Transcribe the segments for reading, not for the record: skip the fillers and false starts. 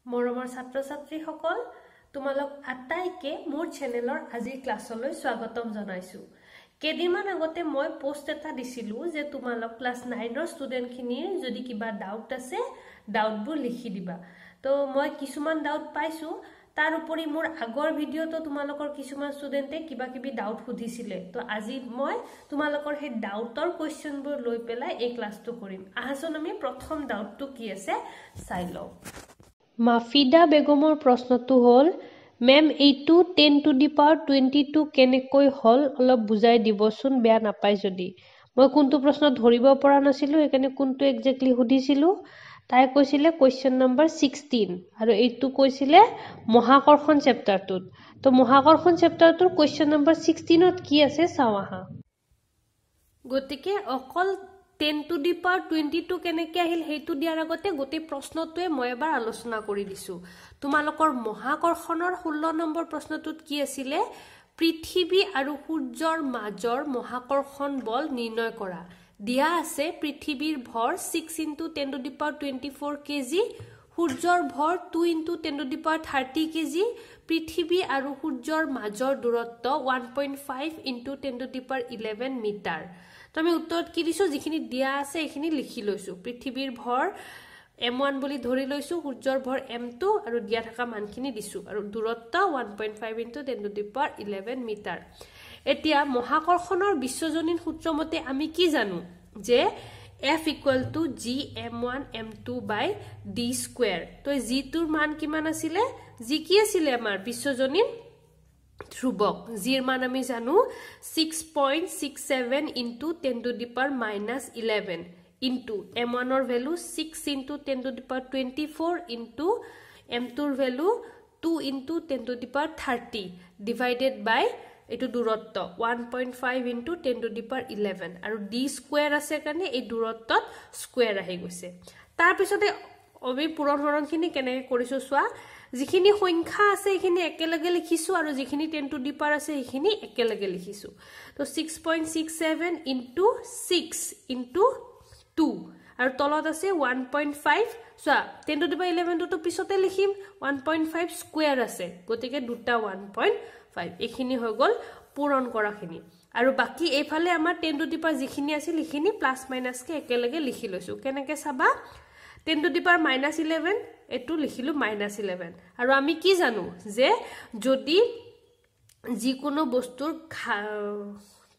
মৰমৰ ছাত্ৰ-ছাত্ৰীসকল তোমালোক আটাইকে মোৰ চেনেলৰ আজি ক্লাছলৈ স্বাগতম জনাইছো। কেদিনমান আগতে মই পোষ্ট এটা দিছিলো যে তোমালোক ক্লাছ 9 ৰ ষ্টুডেণ্টখিনিৰ যদি কিবা ডাউট আছে ডাউটবোৰ লিখি দিবা। তো মই কিছুমান ডাউট পাইছো, তাৰ উপৰি মোৰ আগৰ ভিডিঅটো তোমালোকৰ কিছুমান ষ্টুডেণ্টে কিবা কিবি ডাউট সুধিছিলে। তো আজি মই তোমালোকৰ সেই ডাউটৰ কোৱেশ্চনবোৰ লৈ পেলাই এই ক্লাছটো কৰিম। আহাচোন আমি প্ৰথম ডাউটটো কি আছে চাই লওঁ। মাফিদা বেগমৰ প্ৰশ্নটো হ'ল, মেম এইটো 10 to the power 22 কেনেকৈ হ'ল অলপ বুজাই দিবচোন, বেয়া নাপায় যদি। মই কোনটো প্ৰশ্ন ধৰিব পৰা নাছিলো, সেইকাৰণে কোনটো একজেক্টলি সুধিছিলো। তাই কৈছিলে কুৱেশ্যন নম্বৰ 16 আৰু এইটো কৈছিলে মহাকৰ্ষণ চেপ্টাৰটোত। তো মহাকৰ্ষণ চেপ্টাৰটোৰ কুৱেশ্যন নম্বৰ 16ত কি আছে চাওঁ আহা। গতিকে অকল 10 to the power 22 কেনেকৈ আহিল সেইটো দিয়াৰ আগতে গোটেই প্ৰশ্নটোৱে মই এবাৰ আলোচনা কৰি দিছো। তোমালোকৰ মহাকৰ্ষণৰ 16 নম্বৰ প্ৰশ্নটোত কি আছিলে, পৃথিৱী আৰু সূৰ্যৰ মাজৰ মহাকৰ্ষণ বল নিৰ্ণয় কৰা। দিয়া আছে পৃথিৱীৰ ভৰ 6 × 10 to the power 24 কেজি, সূৰ্যৰ ভৰ 2 × 10 to the power 30 কেজি, পৃথিৱী আৰু সূৰ্যৰ মাজৰ দূৰত্ব 1.5 × 10 to the power 11 মিটাৰ। তো আমি উত্তৰত কি দিছো, যিখিনি দিয়া আছে এইখিনি লিখি লৈছো। পৃথিৱীৰ ভৰ m1 বুলি ধৰি লৈছো, সূৰ্যৰ ভৰ m2 আৰু দিয়া থকা মানখিনি দিছো, আৰু দূৰত্ব 1.5 × 10 to the power 11 মিটাৰ। এতিয়া মহাকৰ্ষণৰ বিশ্বজনীন সূত্ৰ মতে আমি কি জানো যে F = gm1 m2/d²। তো জিটোৰ মান কিমান আছিলে, জি কি আছিলে আমাৰ বিশ্বজনীন ধ্ৰুৱক, জিৰ মান আমি জানো 6.67 × 10 to the power -11 into m1 ৰ value 6 × 10 to the power 24 into m2 ৰ value 2 × 10 to the power 30 divided by এটো দূৰত্ব 1.5 × 10 to the power 11 আৰু d² আছে কাৰণে এই দূৰত্বত স্কয়াৰ আহি গৈছে। তাৰ পিছতে আমি পূৰণ হৰণখিনি কেনেকৈ কৰিছো চোৱা, যিখিনি সংখ্যা আছে এইখিনি একেলগে লিখিছো আৰু যিখিনি 10 to the power আছে এইখিনি একেলগে লিখিছো। তো 6.67 × 6 × 2 আৰু তলত আছে 1.5, চোৱা 10 to the power 11 টো পিছতে লিখিম, 1.5 স্কয়াৰ আছে গতিকে দুটা 1.5, এইখিনি হৈ গল পূৰণ কৰাখিনি। আৰু বাকি এইফালে আমাৰ 10 to the power যিখিনি আছিল সেইখিনি প্লাস মাইনাস কে একেলগে লিখি লৈছো। কেনেকৈ চাবা, 10 to the power -11 এটো লিখিলো -11। আৰু আমি কি জানো যে যদি যিকোনো বস্তুৰ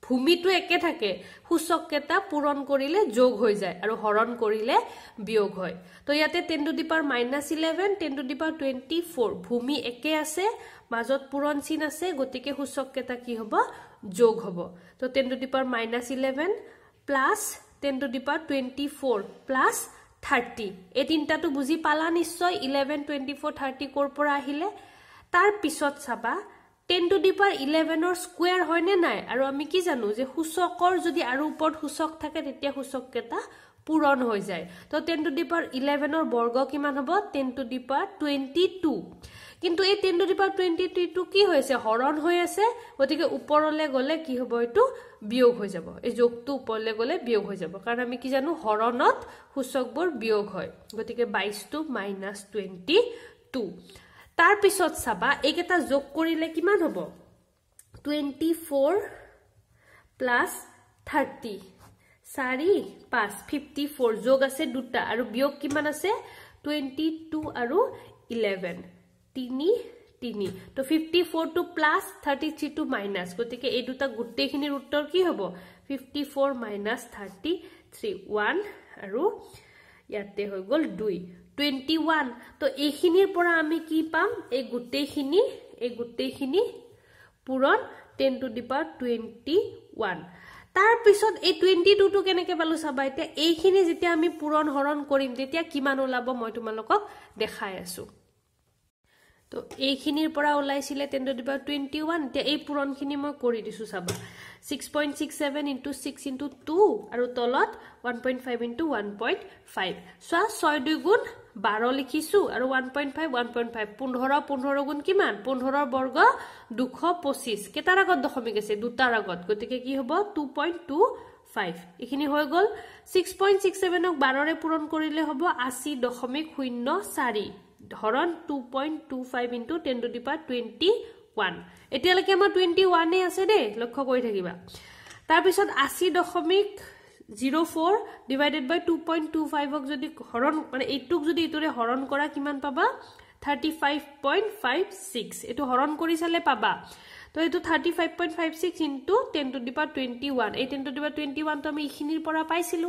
ভূমিটো একে থাকে, সূচককেইটা পূৰণ কৰিলে যোগ হৈ যায় আৰু হৰণ কৰিলে বিয়োগ হয়। তো ইয়াতে 10 to the power -11, 10 to the power 24 ভূমি একে আছে, মাজত পূৰণ চিন আছে, গতিকে সূচককেইটা কি হ'ব, যোগ হ'ব। তো 10 to the power -11 plus 10 to the power 24 plus 30, এই তিনটাটো বুজি পালা নিশ্চয়। 11, 24, 30 কৰ পৰা আহিলে। তাৰ পিছত চাবা 10 to the power 11 ৰ স্কয়াৰ হয় নে নাই, আৰু আমি কি জানো যে সূচকৰ যদি আৰু ওপৰত সূচক থাকে তেতিয়া সূচককেইটা পূৰণ হৈ যায়। তো 10 to the power 11 ৰ বৰ্গ কিমান হ'ব, 10 to the power 22। কিন্তু এই 10 to the power 22 কি হৈছে, হৰণ হৈ আছে, গতিকে ওপৰলৈ গলে কি হ'ব, এইটো বিয়োগ হৈ যাব। এই যোগটো ওপৰলৈ গলে বিয়োগ হৈ যাব, কাৰণ আমি কি জানো হৰণত সূচকবোৰ বিয়োগ হয়, গতিকে 22 টো -22। তাৰ পিছত চাবা এইকেইটা যোগ কৰিলে কিমান হ'ব, 24 প্লাস 30 4 5 54, যোগ আছে দুটা আৰু বিয়োগ কিমান আছে 22 আৰু 11 3 3। তো 54 টো প্লাস 33 টো মাইনাস, গতিকে এই দুটা গোটেইখিনিৰ উত্তৰ কি হ'ব, 54 - 33 1 আৰু ইয়াতে হৈ গল 2 21। তো এইখিনিৰ পৰা আমি কি পাম, এই গোটেইখিনি পূৰণ 10 to the power 21। তাৰ পিছত এই 22 টো কেনেকৈ পালো চাবা, এতিয়া এইখিনি যেতিয়া আমি পূৰণ হৰণ কৰিম তেতিয়া কিমান ওলাব মই তোমালোকক দেখাই আছো। তো এইখিনিৰ পৰা ওলাইছিলে 10 to the power 21, এতিয়া এই পূৰণখিনি মই কৰি দিছো চাবা, 6.67 × 6 × 2 আৰু তলত 1.5 × 1.5। চোৱা 6 2 গুণ 12 লিখিছো আৰু 1.5 1.5 15 15 গুণ কিমান, 15 ৰ বৰ্গ 225, কেটাৰ আগত দশমিক আছে, দুটাৰ আগত, গতিকে কি হ'ব 2.25। এইখিনি হৈ গল। 6.67 ক 12 ৰে পূৰণ কৰিলে হ'ব 80.04। হৰণ 2.25 into 10 to the power 21 এতিয়ালৈকে আমাৰ 21 এ আছে দেই লক্ষ্য কৰি থাকিবা তাৰ পিছত 80.04 divided by 2.25 ক যদি হৰণ মানে এইটোক যদি ইটোৰে হৰণ কৰা কিমান পাবা 35.56 এটো হৰণ কৰি চালে পাবা তো এটো 35.56 into 10 to the power 21 এই 10 to the power 21 তো আমি ইখিনিৰ পৰা পাইছিলো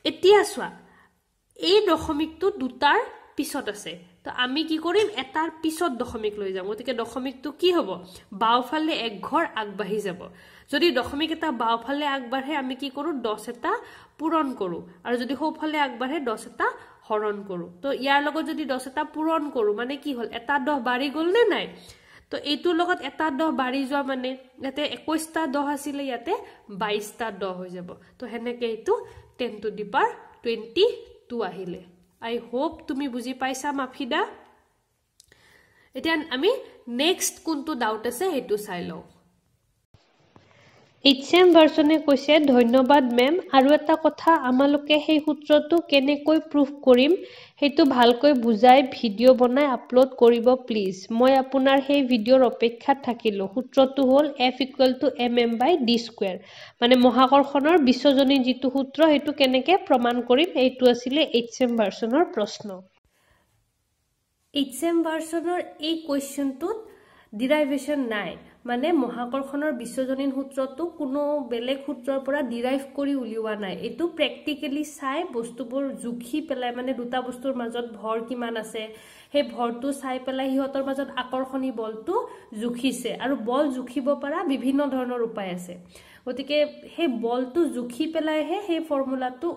এতিয়া সোৱা এই দশমিকটো দুটাৰ পিছত আছে তো আমি কি কৰিম এটাৰ পিছত দশমিক লৈ যাম গতিকে দশমিকটো কি হ'ব বাওফালে এক ঘৰ আগবাঢ়ি যাব যদি দশমিক এটা বাওফালে আগবাঢ়ে আমি কি কৰো 10 এটা পূৰণ কৰো আৰু যদি সোঁফালে আগবাঢ়ে 10 এটা হৰণ কৰো তো ইয়াৰ লগত যদি 10 এটা পূৰণ কৰো মানে কি হল এটা 10 বাঢ়ি গল নে নাই তো এইটোৰ লগত এটা 10 বাঢ়ি যোৱা মানে ইয়াতে 21টা 10 আছিল ইয়াতে 22টা 10 হৈ যাব তো হেনেকে এইটো 10 to the power 22 আহিলে I hope তুমি বুজি পাইছা মাফিদা এতিয়া আমি নেক্সট কোনটো ডাউট আছে হেতু চাই লও HM ভাৰ্চনে কৈছে ধন্যবাদ মেম আৰু এটা কথা আমালোকে সেই সূত্ৰটো কেনেকৈ প্ৰুফ কৰিম হেতু ভালকৈ বুজাই ভিডিও বনাই আপলোড কৰিব প্লিজ মই আপোনাৰ সেই ভিডিওৰ অপেক্ষাত থাকিলো সূত্ৰটো হ'ল F = mm/d² মানে মহাকৰ্ষণৰ বিশ্বজনীন যিটো সূত্ৰ হেতু কেনেকৈ প্ৰমাণ কৰিম এইটো আছিল HM ভাৰ্চনৰ প্ৰশ্ন HM ভাৰ্চনৰ এই কোৱেশ্চনটোত ডিৰাইভেশন নাই মানে মহাকৰ্ষণৰ বিশ্বজনীন সূত্ৰটো কোনো বেলেগ সূত্ৰৰ পৰা ডিৰাইভ কৰি উলিওৱা নাই এটো প্ৰ্যাকটিক্যালি চাই বস্তুবোৰ জুখি পেলাই মানে দুটা বস্তুৰ মাজত ভৰ কিমান আছে হে ভৰটো চাই পেলাই হিহতৰ মাজত আকৰ্ষণী বলটো জুখিছে আৰু বল জুখিব পৰা বিভিন্ন ধৰণৰ উপায় আছে গতিকে হে বলটো জুখি পেলাইহে হে ফৰ্মুলাটো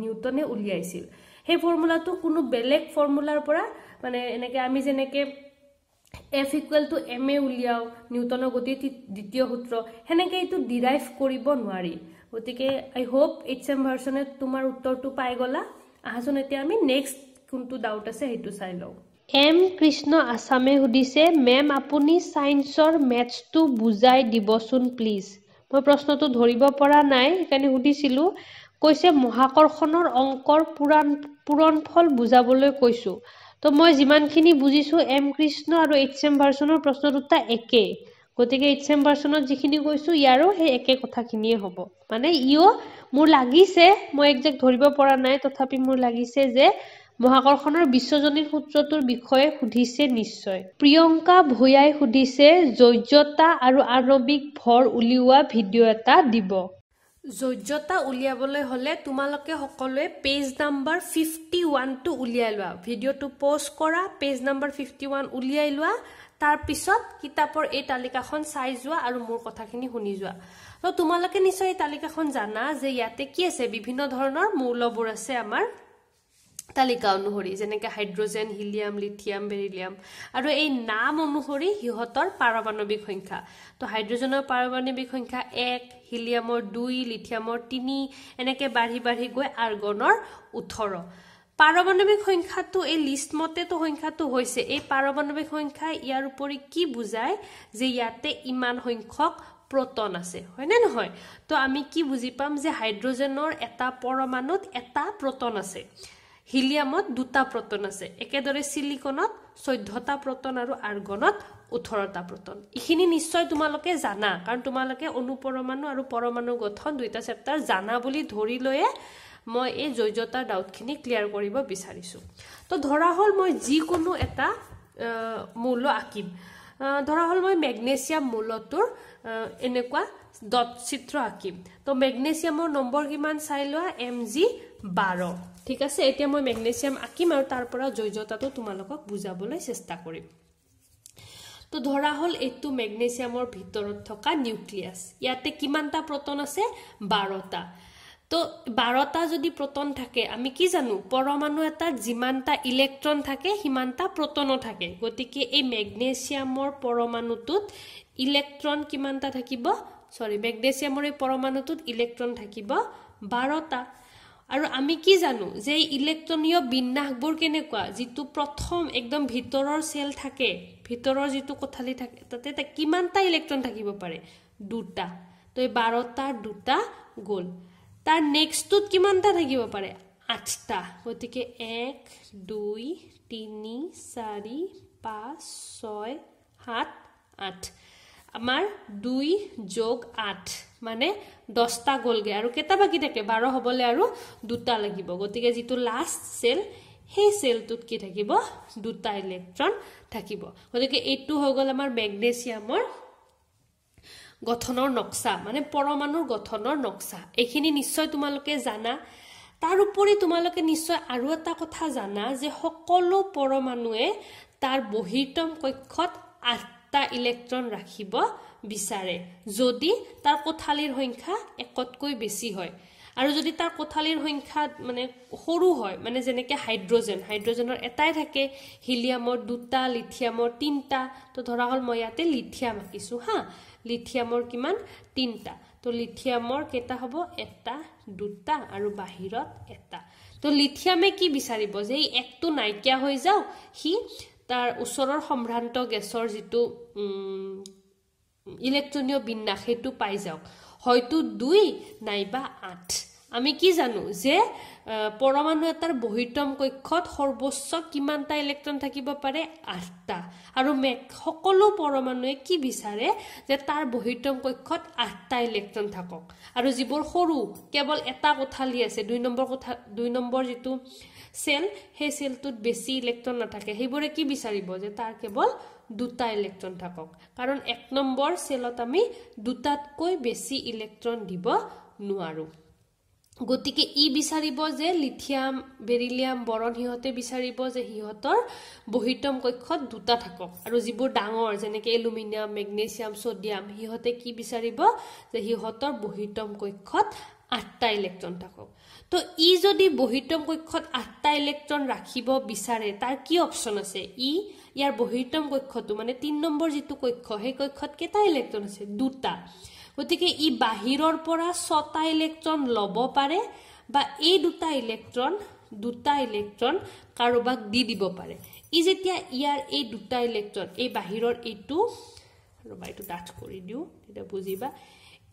নিউটনে উলিয়াইছিল হে ফৰ্মুলাটো কোনো বেলেগ ফৰ্মুলাৰ পৰা মানে এনেকে আমি যেনেকে F = ma উলিয়াও নিউটনৰ গতিৰ দ্বিতীয় সূত্ৰ হেনেকে এটো ডিৰাইভ কৰিব নোৱাৰি গতিকে আই হোপ HM ভাৰ্চনে তোমাৰ উত্তৰটো পাই গলা আহাজন এতিয়া আমি নেক্সট কোনটো ডাউট আছে হেতু চাই লও এম কৃষ্ণ আসামে সুধিছে মেম আপুনি সায়েন্সৰ ম্যাথছটো বুজাই দিবচোন প্লিজ মই প্ৰশ্নটো ধৰিব পৰা নাই একানি সুধিছিলো কৈছে মহাকৰ্ষণৰ অংকৰ পূৰণফল বুজাবলৈ কৈছো তো মই যিমানখিনি বুজিছো এম কৃষ্ণ আৰু HM ভাৰ্চনৰ প্ৰশ্ন দুটা একে গতিকে HM ভাৰ্চনত যিখিনি কৈছো ইয়াৰো হে একে কথাখিনিয়ে হ'ব মানে ইও মোৰ লাগিছে মই একজেক্ট ধৰিব পৰা নাই তথাপি মোৰ লাগিছে যে মহাকৰ্ষণৰ বিশ্বজনীন সূত্ৰটোৰ বিষয়ে সুধিছে নিশ্চয় প্ৰিয়ংকা ভুয়াই সুধিছে জৈজতা আৰু আণৱিক ভৰ উলিওৱা ভিডিও এটা দিব জৈজতা উলিয়াবলৈ হলে তোমালোকে সকলোৱে পেজ নাম্বাৰ 51 টো উলিয়াই লোৱা ভিডিওটো পোষ্ট কৰা পেজ নাম্বাৰ 51 উলিয়াই লোৱা তাৰ পিছত কিতাপৰ এই তালিকাখন চাই যোৱা আৰু মোৰ কথাখিনি শুনি যোৱা তো তোমালোকে নিশ্চয় এই তালিকাখন জানা যে ইয়াতে কি আছে বিভিন্ন ধৰণৰ মৌলবোৰ আছে আমাৰ তালিকা অনুসৰি যেনেকৈ হাইড্ৰোজেন হিলিয়াম লিথিয়াম বেৰিলিয়াম আৰু এই নাম অনুসৰি হিহতৰ পাৰমাণৱিক সংখ্যা তো হাইড্ৰোজেনৰ পাৰমাণৱিক সংখ্যা 1 হিলিয়ামৰ 2 লিথিয়ামৰ 3 এনেকৈ বাঢ়ি বাঢ়ি গৈ আৰ্গনৰ 18 পাৰমাণৱিক সংখ্যাটো এই লিষ্ট মতে তো সংখ্যাটো হৈছে এই পাৰমাণৱিক সংখ্যা ইয়াৰ উপৰি কি বুজায় যে ইয়াতে ইমান সংখ্যক proton আছে হয় না নহয় তো আমি কি বুজি পাম যে হাইড্ৰোজেনৰ এটা পৰমাণুত এটা proton আছে হিলিয়ামত দুটা proton আছে একেদৰে সিলিকনত 14টা proton আৰু আৰ্গনত 18টা proton ইখিনি নিশ্চয় তোমালোকে জানা কাৰণ তোমালোকে অনুপৰমাণু আৰু পৰমাণু গঠন দুইটা চেপ্টাৰ জানা বুলি ধৰি লয়ে মই এই জৈজতাৰ ডাউটখিনি ক্লিয়াৰ কৰিব বিচাৰিছো তো ধৰা হল মই যি কোনো এটা মূল্য আকিম ধৰা হল মই ম্যাগনেসিয়াম মূলটোৰ এনেকুৱা ডট চিত্ৰ আকিম তো ম্যাগনেসিয়ামৰ নম্বৰ কিমান চাই লোৱা Mg12 ঠিক আছে এতিয়া মই ম্যাগনেসিয়াম আকিম আৰু তাৰ পৰা জৈজতাটো তোমালোকক বুজাবলৈ চেষ্টা কৰিম তো ধৰা হল এটো ম্যাগনেসিয়ামৰ ভিতৰত থকা নিউক্লিয়াছ ইয়াতে কিমানটা প্ৰটন আছে 12টা তো 12টা যদি প্ৰটন থাকে আমি কি জানো পৰমাণু এটা যিমানটা ইলেক্ট্ৰন থাকে সিমানটা প্ৰটনো থাকে গতিকে এই ম্যাগনেসিয়ামৰ পৰমাণুটোত ইলেক্ট্ৰন কিমানটা থাকিব সৰি ম্যাগনেসিয়ামৰ এই পৰমাণুটোত ইলেক্ট্ৰন থাকিব 12টা আৰু আমি কি জানো যে ইলেক্ট্ৰনীয় বিন্যাসবোৰ কেনেকুৱা যেটো প্ৰথম একদম ভিতৰৰ সেল থাকে ভিতৰৰ যেটো কোঠালি থাকে তাতে কিমানটা ইলেক্ট্ৰন থাকিব পাৰে দুটা তো এই 12টা দুটা গল তাৰ নেক্সটত কিমানটা থাকিব পাৰে 8টা গতিকে 1 2 3 4 5 6 7 8 আমাৰ 2 + 8 মানে 10টা গলগে আৰু কেটা বাকি থাকে 12 হবলে আৰু দুটা লাগিব গতিকে যেটো লাষ্ট সেল সেই সেলটোত কি থাকিব দুটা ইলেক্ট্ৰন থাকিব গতিকে এইটো হৈ গল আমাৰ ম্যাগনেসিয়ামৰ গঠনৰ নক্সা মানে পৰমাণুৰ গঠনৰ নক্সা এইখিনি নিশ্চয় তোমালোকে জানা তাৰ উপৰি তোমালোকে নিশ্চয় আৰু এটা কথা জানা যে সকলো পৰমাণুৱে তাৰ বহিৰ্তম কক্ষত 8টা ইলেক্ট্ৰন ৰাখিব বিচাৰে যদি তাৰ কোঠালিৰ সংখ্যা একতকৈ বেছি হয় আৰু যদি তাৰ কোঠালিৰ সংখ্যা মানে সৰু হয় মানে যেনেকৈ হাইড্ৰোজেনৰ এটাই থাকে হিলিয়ামৰ দুটা লিথিয়ামৰ তিনটা তো ধৰা হল মই ইয়াতে লিথিয়াম আঁকিছো হা লিথিয়ামৰ কিমান তিনটা তো লিথিয়ামৰ কেটা হ'ব এটা দুটা আৰু বাহিৰত এটা তো লিথিয়ামে কি বিচাৰিব যে এই একটো নাইকিয়া হৈ যাও হি তাৰ ওচৰৰ সম্ভ্ৰান্ত গেছৰ যেটো ইলেক্ট্ৰনীয় বিন্যাস হেতু পাই যাওক হয়তো 2 নাইবা 8 আমি কি জানো যে পৰমাণু এটাৰ বহিৰ্তম কক্ষত সৰ্বোচ্চ কিমানটা ইলেক্ট্ৰন থাকিব পাৰে 8টা আৰু সকলো পৰমাণুৱে কি বিচাৰে যে তাৰ বহিৰ্তম কক্ষত 8টা ইলেক্ট্ৰন থাকক আৰু যিবোৰ সৰু কেৱল এটা কোঠালি আছে 2 নম্বৰ যেটো সেল হে সেলটোত বেছি ইলেক্ট্ৰন নাথাকে হেইবোৰে কি বিচাৰিব যে তাৰ কেৱল দুটা ইলেক্ট্ৰন থাকক কাৰণ 1 নম্বৰ সেলত আমি দুটাতকৈ বেছি ইলেক্ট্ৰন দিব নোৱাৰো গতিকে ই বিচাৰিব যে লিথিয়াম বেৰিলিয়াম বৰণ হিহতে বিচাৰিব যে হিহতৰ বহিৰ্তম কক্ষত দুটা থাকক আৰু যিবোৰ ডাঙৰ যেনেকৈ এলুমিনিয়াম ম্যাগনেসিয়াম সোডিয়াম হিহতে কি বিচাৰিব যে হিহতৰ বহিৰ্তম কক্ষত 8টা ইলেক্ট্ৰন থাকক তো ই যদি বহিৰ্তম কক্ষত 8টা ইলেক্ট্ৰন ৰাখিব বিচাৰে তাৰ কি অপচন আছে ইয়াৰ বহিৰ্তম কক্ষটো মানে 3 নম্বৰ যেটো কক্ষ সেই কক্ষত কেটা ইলেক্ট্ৰন আছে দুটা গতিকে ই বাহিৰৰ পৰা 6টা ইলেক্ট্ৰন লব পাৰে বা এই দুটা ইলেক্ট্ৰন কাৰোবাক দি দিব পাৰে ই যেতিয়া ইয়াৰ এই দুটা ইলেক্ট্ৰন এই বাহিৰৰ এইটো ৰবা এইটো ডাঠ কৰি দিও এটা বুজিবা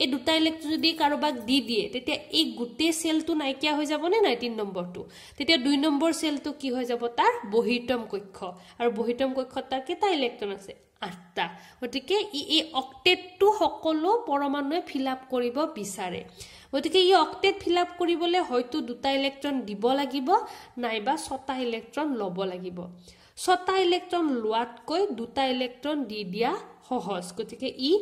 এই দুটা ইলেক্ট্ৰন যদি কাৰোবাক দি দিয়ে তেতিয়া এই গুটে সেলটো নাইকিয়া হৈ যাব নে নাই 3 নম্বৰটো তেতিয়া 2 নম্বৰ সেলটো কি হৈ যাব তাৰ বহিৰ্তম কক্ষ আৰু বহিৰ্তম কক্ষত তাৰ কেটা ইলেক্ট্ৰন আছে 8টা গতিকে এই অক্টেটটো সকলো পৰমাণুৱে ফিলআপ কৰিব বিচাৰে গতিকে এই অক্টেট ফিলআপ কৰিবলৈ হয়তো দুটা ইলেক্ট্ৰন দিব লাগিব নাইবা 6টা ইলেক্ট্ৰন ল'ব লাগিব 6টা ইলেক্ট্ৰন লোৱাতকৈ দুটা ইলেক্ট্ৰন দি দিয়া সহজ গতিকে ই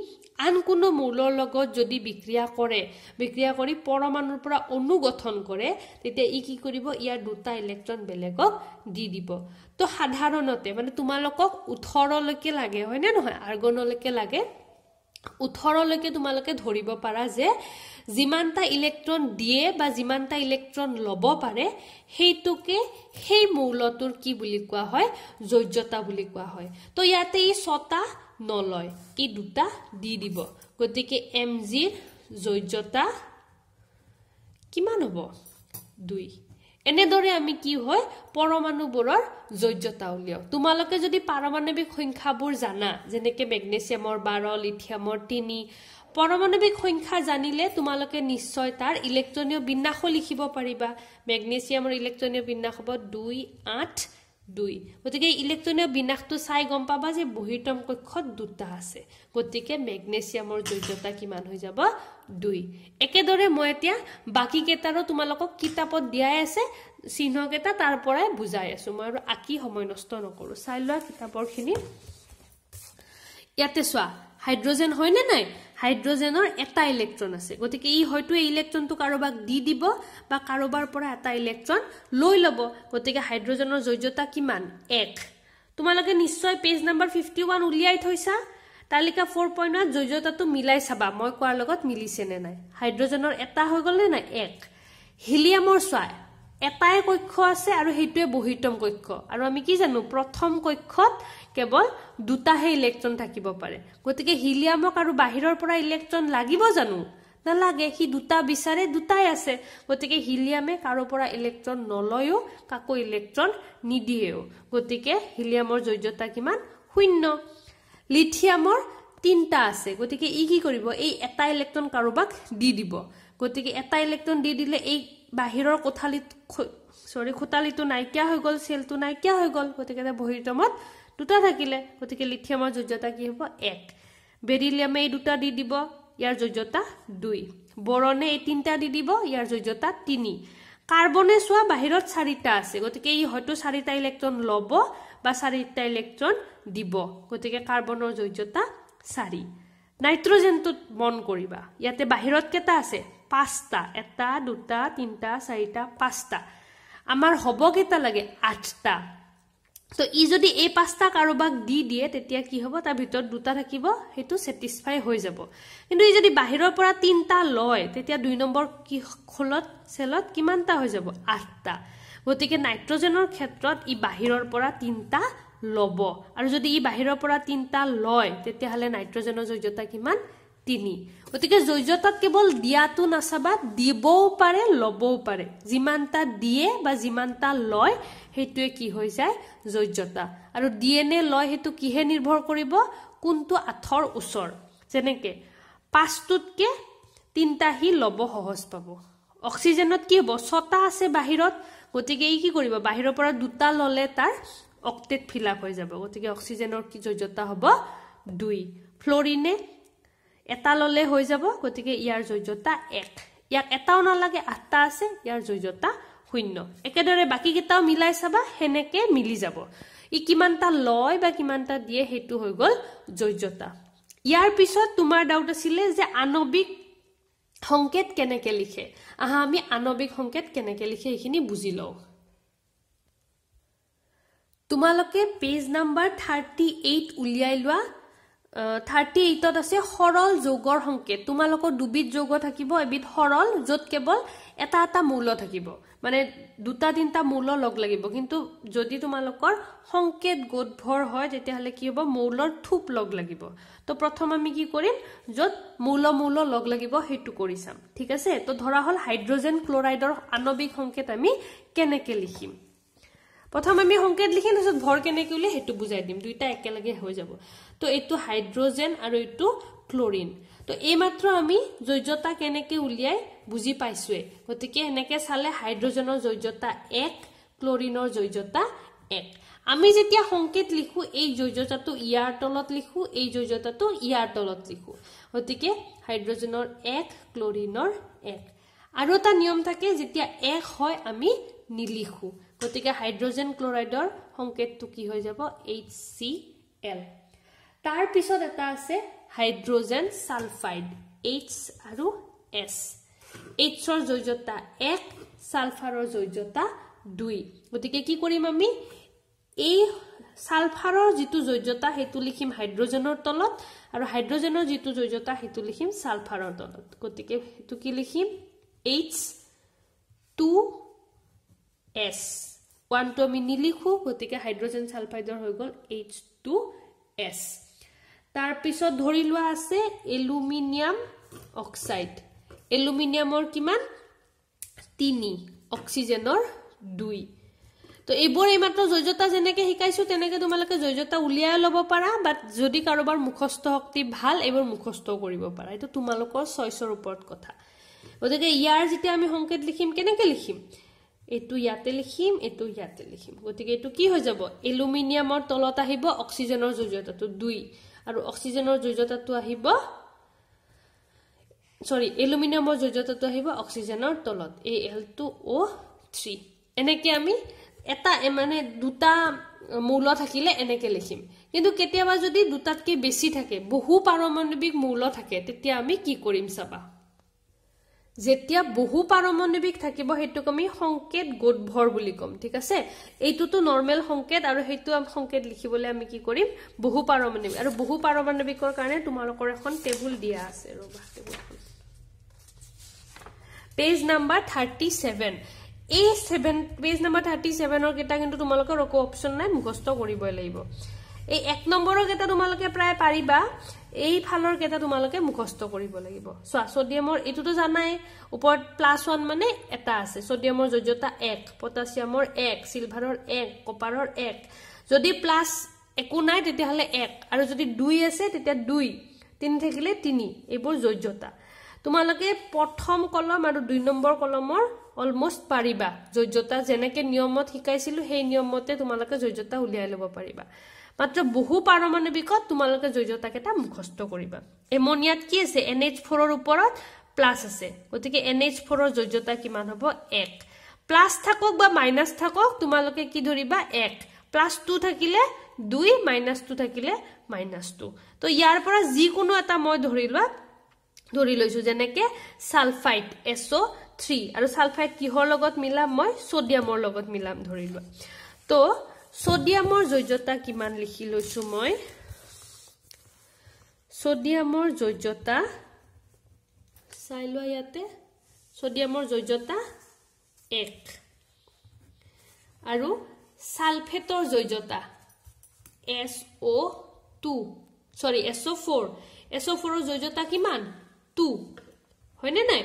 আন কোনো মৌলৰ লগত যদি বিক্ৰিয়া কৰি পৰমাণুৰ পৰা অণু গঠন কৰে তেতিয়া ই কি কৰিব ইয়াৰ দুটা ইলেক্ট্ৰন বেলেগক দি দিব তো সাধাৰণতে মানে তোমালোকক 18 লৈকে লাগে হয় নে নহয় আৰ্গনলৈকে লাগে 18 লৈকে তোমালোকে ধৰিব পাৰা যে যিমানটা ইলেক্ট্ৰন দিয়ে বা যিমানটা ইলেক্ট্ৰন ল'ব পাৰে হেইটোকে হেই মৌলটোৰ কি বুলি কোৱা হয় যোজ্যতা বুলি কোৱা হয় তো ইয়াতে ই 6টা নলয় ই দুটা দি দিব গতিকে mg ৰ যোজ্যতা কিমান হ'ব 2 এনেদৰে আমি কি হয় পৰমাণুবোৰৰ যোজ্যতা উলিয়াও তোমালোকে যদি পাৰমাণবিক সংখ্যাবোৰ জানা যেনেকৈ ম্যাগনেসিয়ামৰ 12 লিথিয়ামৰ 3 পৰমাণবিক সংখ্যা জানিলে তোমালোকে নিশ্চয় তাৰ ইলেক্ট্ৰনীয় বিন্যাস লিখিব পাৰিবা ম্যাগনেসিয়ামৰ ইলেক্ট্ৰনীয় বিন্যাস হ'ব 2 8 2 গতিকে ইলেক্ট্ৰনীয় বিন্যাসটো চাই গম পাবা যে বহিৰ্তম কক্ষত দুটা আছে গতিকে ম্যাগনেসিয়ামৰ যোজ্যতা কিমান হৈ যাব 2 একেদৰে মই এতিয়া বাকি কেটাৰো তোমালোকক কিতাপত দিয়াই আছে চিহ্নকেটা তাৰ পৰাই বুজাই আছো মই আৰু আকি সময় নষ্ট নকৰো চাই লোৱা কিতাপৰখিনি ইয়াতে চোৱা হাইড্ৰোজেন হয় নে নাই হাইড্ৰোজেনৰ এটা ইলেক্ট্ৰন আছে গতিকে ই হয়তো এই ইলেক্ট্ৰনটো কাৰোবাক দি দিব বা কাৰোবাৰ পৰা এটা ইলেক্ট্ৰন লৈ লব গতিকে হাইড্ৰোজেনৰ যোজ্যতা কিমান 1 তোমালোকে নিশ্চয় পেজ নম্বৰ 51 উলিয়াই থৈছা তালিকা 4.1 যোজ্যতাটো মিলাই চাবা মই কোৱাৰ লগত মিলিছে নে নাই হাইড্ৰোজেনৰ এটা হৈ গল নে নাই 1 হিলিয়ামৰ চোৱা এটাই কক্ষ আছে আৰু হেইটোৱে বহিৰ্তম কক্ষ আৰু আমি কি জানো প্ৰথম কক্ষত কেৱল দুটাহে ইলেক্ট্ৰন থাকিব পাৰে গতিকে হিলিয়ামক আৰু বাহিৰৰ পৰা ইলেক্ট্ৰন লাগিব জানো নালাগে হি দুটা বিচাৰে দুটাই আছে গতিকে হিলিয়ামে কাৰো পৰা ইলেক্ট্ৰন নলয়ও কাকো ইলেক্ট্ৰন নিদিয়েও গতিকে হিলিয়ামৰ যোজ্যতা কিমান 0 লিথিয়ামৰ 3টা আছে গতিকে ই কি কৰিব এই এটা ইলেক্ট্ৰন কাৰোবাক দি দিব গতিকে এটা ইলেক্ট্ৰন দি দিলে এই বাহিৰৰ কোঠালিত সৰি খুটালিটো নাইকিয়া হৈ গল সেলটো নাইকিয়া হৈ গল গতিকে বহিৰতমত দুটা থাকিলে গতিকে লিথিয়ামৰ যোজ্যতা কি হ'ব 1 বেৰিলিয়ামে এই দুটা দি দিব ইয়াৰ যোজ্যতা 2 বৰনে এই তিনটা দি দিব ইয়াৰ যোজ্যতা 3 কাৰ্বনে সোৱা বাহিৰত 4টা আছে গতিকে ই হয়তো 4টা ইলেক্ট্ৰন লব বা 4টা ইলেক্ট্ৰন দিব গতিকে কাৰ্বনৰ যোজ্যতা 4 নাইট্ৰজেনটো মন কৰিবা ইয়াতে বাহিৰত কেটা আছে 5টা 1 2 3 4 5টা আমাৰ হ'ব কেটা লাগে 8টা তো ই যদি এই 5টা কাৰোবাক দি দিয়ে তেতিয়া কি হ'ব তাৰ ভিতৰত দুটা থাকিব হেতু স্যাটিসফাই হৈ যাব কিন্তু ই যদি বাহিৰৰ পৰা 3টা লয় তেতিয়া 2 নম্বৰ কি খলত সেলত কিমানটা হৈ যাব 8টা গতিকে নাইট্ৰজেনৰ ক্ষেত্ৰত ই বাহিৰৰ পৰা 3টা লব আৰু যদি ই বাহিৰৰ পৰা 3টা লয় তেতিয়া হলে নাইট্ৰজেনৰ যোজ্যতা কিমান 3 গতিকে যোজ্যতাত কেৱল দিয়াটো নাছাবা দিবও পাৰে লবও পাৰে যিমানটা দিয়ে বা যিমানটা লয় হেতুৱে কি হৈ যায় যোজ্যতা আৰু ডিএনএ লয় হেতু কিহে নিৰ্ভৰ কৰিব কোনটো আঠৰ উচৰ যেনেকে 5টোতকে 3টা হি লব সহজ পাব অক্সিজেনত কি হ'ব 6টা আছে বাহিৰত গতিকে ই কি কৰিব বাহিৰৰ পৰা দুটা ললে তাৰ অক্টেট ফিল আপ হৈ যাব গতিকে অক্সিজেনৰ কি যোজ্যতা হ'ব 2 ফ্লোৰিনে এটা ললে হৈ যাব গতিকে ইয়াৰ যোজ্যতা 1 ইয়াক এটাও নালাগে 8টা আছে ইয়াৰ যোজ্যতা 0 একেদৰে বাকি কেটাও মিলাই চাবা হেনেকে মিলি যাব ই কিমানটা লয় বা কিমানটা দিয়ে হেতু হৈ গল যোজ্যতা ইয়াৰ পিছত তোমাৰ ডাউট আছিল যে আণবিক সংকেত কেনেকে লিখে আহা আমি আণবিক সংকেত কেনেকে লিখে এখিনি বুজি লও তোমালোকে পেজ নাম্বাৰ 38 উলিয়াই লোৱা 38 ত আছে সৰল যৌগৰ সংকেত তোমালোকৰ দুবিধ যৌগ থাকিব এবিধ সৰল যত কেৱল এটা মৌল থাকিব মানে দুটা তিনটা মৌল লগ লাগিব কিন্তু যদি তোমালোকৰ সংকেত গোটভৰ হয় তেতিয়া হলে কি হ'ব মৌলৰ থুপ লগ লাগিব তো প্ৰথম আমি কি কৰিম যত মৌল লগ লাগিব হেতু কৰি চাম ঠিক আছে তো ধৰা হল হাইড্ৰোজেন ক্লোৰাইডৰ আণবিক সংকেত আমি কেনেকে লিখিম প্ৰথম আমি সংকেত লিখিম তাৰপিছত ভৰ কেনেকে উলিয়াই হেতু বুজাই দিম দুইটা একেলগে হৈ যাব তো এটো হাইড্ৰোজেন আৰু এটো ক্লোৰিন তো এই মাত্ৰ আমি যোজ্যতা কেনেকে উলিয়াই বুজি পাইছোৱে গতিকে এনেকে চালে হাইড্ৰোজেনৰ যোজ্যতা 1 ক্লোৰিনৰ যোজ্যতা 1 আমি যেতিয়া সংকেত লিখো এই যোজ্যতাটো ইয়াৰ তলত লিখো এই যোজ্যতাটো ইয়াৰ তলত লিখো গতিকে হাইড্ৰোজেনৰ 1 ক্লোৰিনৰ 1 আৰু এটা নিয়ম থাকে যেতিয়া 1 হয় আমি নিলিখো গতিকে হাইড্ৰোজেন ক্লোৰাইডৰ সংকেতটো কি হৈ যাব HCl তাৰ পিছত এটা আছে হাইড্ৰোজেন সালফাইড H আৰু S H ৰ যোজ্যতা 1 সালফাৰৰ যোজ্যতা 2 গতিকে কি কৰিম আমি এই সালফাৰৰ যেটো যোজ্যতা হেতু লিখিম হাইড্ৰোজেনৰ তলত আৰু হাইড্ৰোজেনৰ যেটো যোজ্যতা হেতু লিখিম সালফাৰৰ তলত গতিকে হেতু কি লিখিম H2S 1 টো আমি নিলিখো গতিকে হাইড্ৰোজেন সালফাইডৰ হৈ গল H2S তাৰ পিছত ধৰি লোৱা আছে এলুমিনিয়াম অক্সাইড এলুমিনিয়ামৰ কিমান 3 অক্সিজেনৰ 2 তো এইবোৰ এইমাত্ৰ যোজ্যতা যেনেকে শিকাইছো তেনেকে তোমালোকে যোজ্যতা উলিয়াই লব পাৰা বাট যদি কাৰোবাৰ মুখস্থ শক্তি ভাল এইবোৰ মুখস্থ কৰিব পাৰা এটা তোমালোকৰ চইচৰ ওপৰত কথা গতিকে ইয়াৰ যেতিয়া আমি সংকেত লিখিম কেনেকে লিখিম এটো ইয়াতে লিখিম এটো ইয়াতে লিখিম গতিকে এটো কি হৈ যাব এলুমিনিয়ামৰ তলত আহিব অক্সিজেনৰ যোজ্যতাটো 2 আৰু অক্সিজেনৰ যোজ্যতাটো আহিব এলুমিনিয়ামৰ যোজ্যতাটো আহিব অক্সিজেনৰ তলত Al2O3 এনেকে আমি এটা মানে দুটা মৌল থাকিলে এনেকে লিখিম কিন্তু কেতিয়াবা যদি দুটাতকে বেছি থাকে বহু পাৰমাণবিক মৌল থাকে তেতিয়া আমি কি কৰিম চাবা যেতিয়া বহু পাৰমাণবিক থাকিব হেতুক আমি সংকেত গোটভৰ বুলি কম ঠিক আছে এইটোটো নৰমাল সংকেত আৰু হেতু আমি সংকেত লিখিবলৈ আমি কি কৰিম বহু পাৰমাণবিক আৰু বহু পাৰমাণবিকৰ কাৰণে তোমালোকৰ এখন টেবুল দিয়া আছে ৰবা টেবুলখন পেজ নাম্বাৰ 37 পেজ নাম্বাৰ 37 ৰ কেটা কিন্তু তোমালোকৰ একো অপচন নাই মুখস্থ কৰিবই লাগিব এই 1 নম্বৰৰ কেটা তোমালোকে প্ৰায় পাৰিবা এই ফালৰ কেটা তোমালোকে মুখস্থ কৰিব লাগিব সোডিয়ামৰ এটোটো জানাই ওপৰত +1 মানে এটা আছে সোডিয়ামৰ যোজ্যতা 1 পটাছিয়ামৰ 1 সিলভাৰৰ 1 কপাৰৰ 1 যদি প্লাস একো নাই তেতিয়া হলে 1 আৰু যদি 2 আছে তেতিয়া 2 3 থাকিলে 3 এইবোৰ যোজ্যতা তোমালোকে প্ৰথম কলম আৰু 2 নম্বৰ কলমৰ অলমোস্ট পাৰিবা যোজ্যতা যেনেকে নিয়মত শিকাইছিলো সেই নিয়মতে তোমালোকে যোজ্যতা উলিয়াই ল'ব পাৰিবা মাত্ৰ বহু পাৰমাণৱিকত তোমালোকে যোজ্যতা কেটা মুখস্থ কৰিবা এমনিয়াত কি আছে NH4 ৰ ওপৰত প্লাস আছে গতিকে NH4 ৰ যোজ্যতা কিমান হ'ব 1 প্লাস থাকক বা মাইনাস থাকক তোমালোকে কি ধৰিবা 1 প্লাস 2 থাকিলে 2 মাইনাস 2 থাকিলে মাইনাস 2 তো ইয়াৰ পৰা যি কোনো এটা মই ধৰি লৈছো যেনেকে সালফাইড SO3 আৰু সালফাইড কিহৰ লগত মিলাম মই সোডিয়ামৰ লগত মিলাম ধৰি লোৱা তো সোডিয়ামৰ যোজ্যতা কিমান লিখি লৈছো মই সোডিয়ামৰ যোজ্যতা চাই লোৱা ইয়াতে সোডিয়ামৰ যোজ্যতা 1 আৰু সালফেটৰ যোজ্যতা SO4 ৰ যোজ্যতা কিমান 2 হয়নে নাই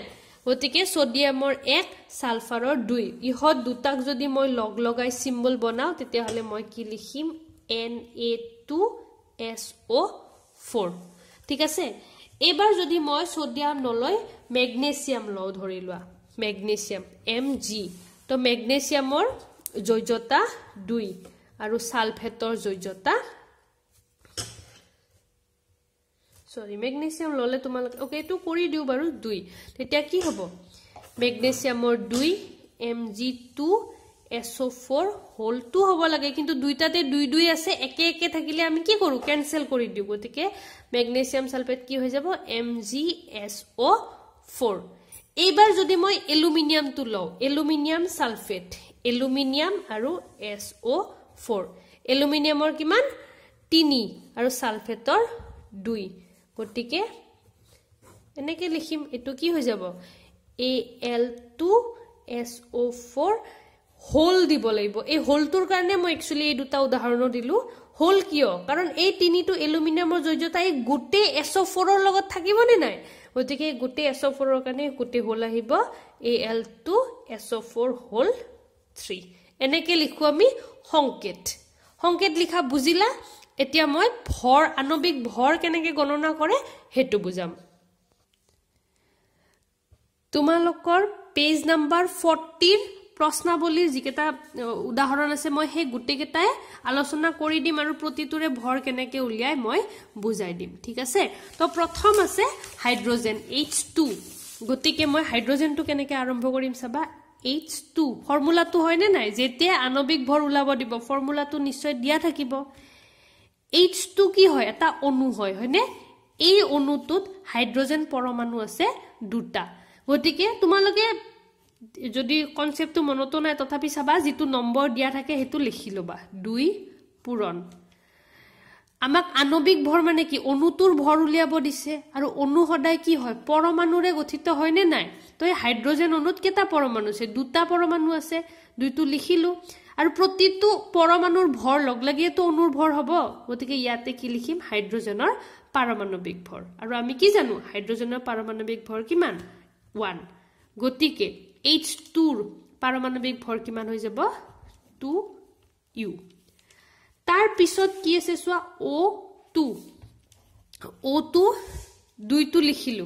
গতিকে সোডিয়ামৰ 1 সালফাৰৰ 2 ইহত দুটাক যদি মই লগাই সিম্বল বনাও তেতিয়া হলে মই কি লিখিম Na2SO4 ঠিক আছে এবাৰ যদি মই সোডিয়াম নলয় ম্যাগনেসিয়াম লও ধৰি লোৱা ম্যাগনেসিয়াম Mg তো ম্যাগনেসিয়ামৰ যোজ্যতা 2 আৰু সালফেটৰ যোজ্যতা সৰি ম্যাগনেসিয়াম ললে তোমালোকে ওকে এটো কৰি দিও বাৰু 2 তেতিয়া কি হ'ব ম্যাগনেসিয়ামৰ 2 Mg2SO4 হোল 2 হ'ব লাগে কিন্তু দুইটাতে 2 আছে একে একে থাকিলে আমি কি কৰো ক্যান্সেল কৰি দিও গতিকে ম্যাগনেসিয়াম সালফেট কি হৈ যাব MgSO4 এইবাৰ যদি মই এলুমিনিয়াম টু লও এলুমিনিয়াম সালফেট এলুমিনিয়াম আৰু SO4 এলুমিনিয়ামৰ কিমান 3 আৰু সালফেটৰ 2 গতিকে এনেকে লিখিম এটো কি হৈ যাব Al2SO4 হোল দিব লাগিব এই হোলটোৰ কাৰণে মই একচুয়ালি এই দুটা উদাহৰণ দিলু হোল কিয় কাৰণ এই তিনিটো এলুমিনিয়ামৰ যোজ্যতা এই গুটে SO4 ৰ লগত থাকিবনে নাই গতিকে গুটে SO4 ৰ কাৰণে গুটে হোল আহিব Al2SO4 হোল 3 এনেকে লিখো আমি সংকেত লিখা বুজিলা এতিয়া মই ভৰ আণবিক ভৰ কেনেকে গণনা কৰে হেতু বুজাম তোমালোকৰ পেজ নাম্বাৰ 40 প্ৰশ্নাৱলীৰ যিকেটা উদাহৰণ আছে মই হে গুটে কেটাই আলোচনা কৰি দিম আৰু প্ৰতিটোৰে ভৰ কেনেকে উলিয়াই মই বুজাই দিম ঠিক আছে তো প্ৰথম আছে হাইড্ৰোজেন H2 গতিকে মই হাইড্ৰোজেনটো কেনেকে আৰম্ভ কৰিম চাবা H2 ফৰ্মুলাটো হয়নে নাই যেতে আণবিক ভৰ উলাব দিব ফৰ্মুলাটো নিশ্চয় দিয়া থাকিব H2 কি হয় এটা অণু হয় হয়নে এই অণুটোত হাইড্ৰোজেন পৰমাণু আছে দুটা গতিকে তোমালোকে যদি কনসেপ্টটো মনত নাই তথাপি চাবা যেটো নম্বৰ দিয়া থাকে হেতু লিখি লবা 2 পূৰণ আমাক আণবিক ভৰ মানে কি অণুটোৰ ভৰ উলিয়াব দিছে আৰু অণু সদায় কি হয় পৰমাণুৰে গঠিত হয় নে নাই তো এই হাইড্ৰোজেন অণুত কেটা পৰমাণু আছে দুটা পৰমাণু আছে দুইটো লিখিলো আৰু প্ৰতিটো পৰমাণুৰ ভৰ লগলাগিয়ে তো অণুৰ ভৰ হ'ব গতিকে ইয়াতে কি লিখিম হাইড্ৰোজেনৰ পাৰমাণবিক ভৰ আৰু আমি কি জানো হাইড্ৰোজেনৰ পাৰমাণবিক ভৰ কিমান 1 গতিকে H2 ৰ পাৰমাণবিক ভৰ কিমান হৈ যাব 2U তাৰ পিছত কি আছে সোৱা O2 দুইটো লিখিলো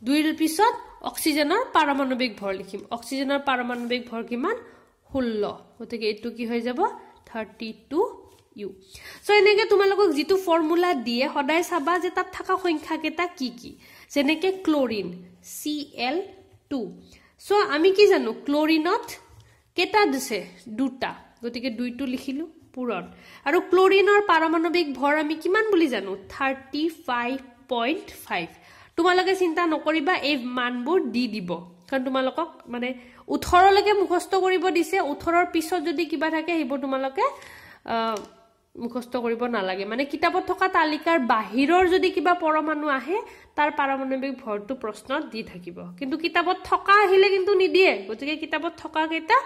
দুইৰ পিছত অক্সিজেনৰ পাৰমাণবিক ভৰ লিখিম অক্সিজেনৰ পাৰমাণবিক ভৰ কিমান 16 গতিকে এটো কি হৈ যাব 32U সো এনেকে তোমালোকক যেটো ফৰ্মুলা দিয়ে সদায় চাবা যে তাত থকা সংখ্যা কেটা কি যেনেকে ক্লোৰিন Cl2 সো আমি কি জানো ক্লোৰিনত কেটা দিছে দুটা গতিকে দুইটো লিখিলো পূৰণ আৰু ক্লোৰিনৰ পাৰমাণবিক ভৰ আমি কিমান বুলি জানো 35.5 তোমালোকে চিন্তা নকৰিবা এই মানবোৰ দি দিব কাৰণ তোমালোকক মানে 18 লৈকে মুখস্থ কৰিব দিছে 18 ৰ পিছত যদি কিবা থাকে হেবোৰ তোমালোকে মুখস্থ কৰিব নালাগে মানে কিতাপত থকা তালিকাৰ বাহিৰৰ যদি কিবা পৰমাণু আহে তাৰ পাৰমাণবিক ভৰটো প্ৰশ্নত দি থাকিব কিন্তু কিতাপত থকা আহিলে কিন্তু নিদিয়ে গতিকে কিতাপত থকা কেটা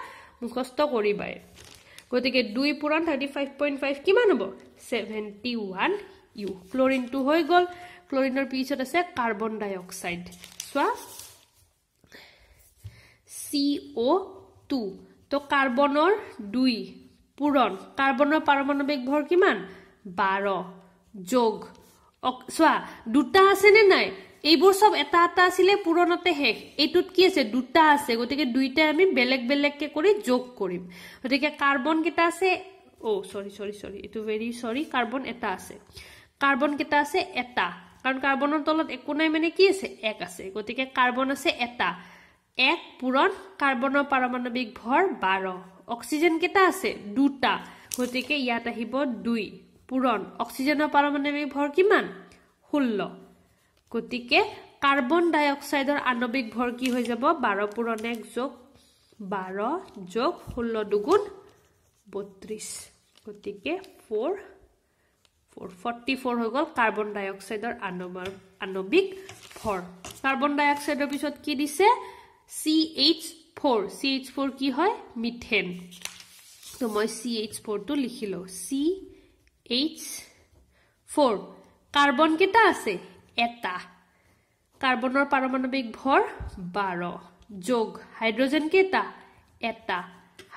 মুখস্থ কৰিবাই গতিকে 2 পূৰণ 35.5 কিমান হ'ব 71U ক্লোৰিনটো হৈ গল ক্লোৰিনৰ পিছত আছে কাৰ্বন ডাই অক্সাইড সোৱা CO2 তো কাৰ্বনৰ 2 পূৰণ কাৰ্বনৰ পাৰমাণবিক ভৰ কিমান 12 যোগ সোৱা দুটা আছে নে নাই এইবোৰ সব এটা এটা আছিলে পুৰণতে হেক এইটোত কি আছে দুটা আছে গতিকে দুইটা আমি বেলেগ বেলেগকে কৰি যোগ কৰিম গতিকে কাৰ্বন কেটা আছে ও সৰি এটো ভেৰি সৰি কাৰ্বন এটা আছে কাৰ্বন কেটা আছে এটা কাৰণ কাৰ্বনৰ তলত একো নাই মানে কি আছে এক আছে গতিকে কাৰ্বন আছে এটা এক পূৰণ কাৰ্বনৰ পাৰমাণবিক ভৰ 12 অক্সিজেন কেটা আছে দুটা গতিকে ইয়াত আহিব 2 পূৰণ অক্সিজেনৰ পাৰমাণবিক ভৰ কিমান 16 গতিকে কাৰ্বন ডাই অক্সাইডৰ আণবিক ভৰ কি হৈ যাব 12 পূৰণ 1 যোগ 12 যোগ 16 দুগুণ 32 গতিকে 44 হৈ গল কাৰ্বন ডাই অক্সাইডৰ আণবিক ভৰ কাৰ্বন ডাই অক্সাইডৰ পিছত কি দিছে CH4 কি হয় মিথেন তো মই CH4 টো লিখিলো CH4 কাৰ্বন কেটা আছে এটা কাৰ্বনৰ পাৰমাণবিক ভৰ 12 যোগ হাইড্ৰোজেন কেটা এটা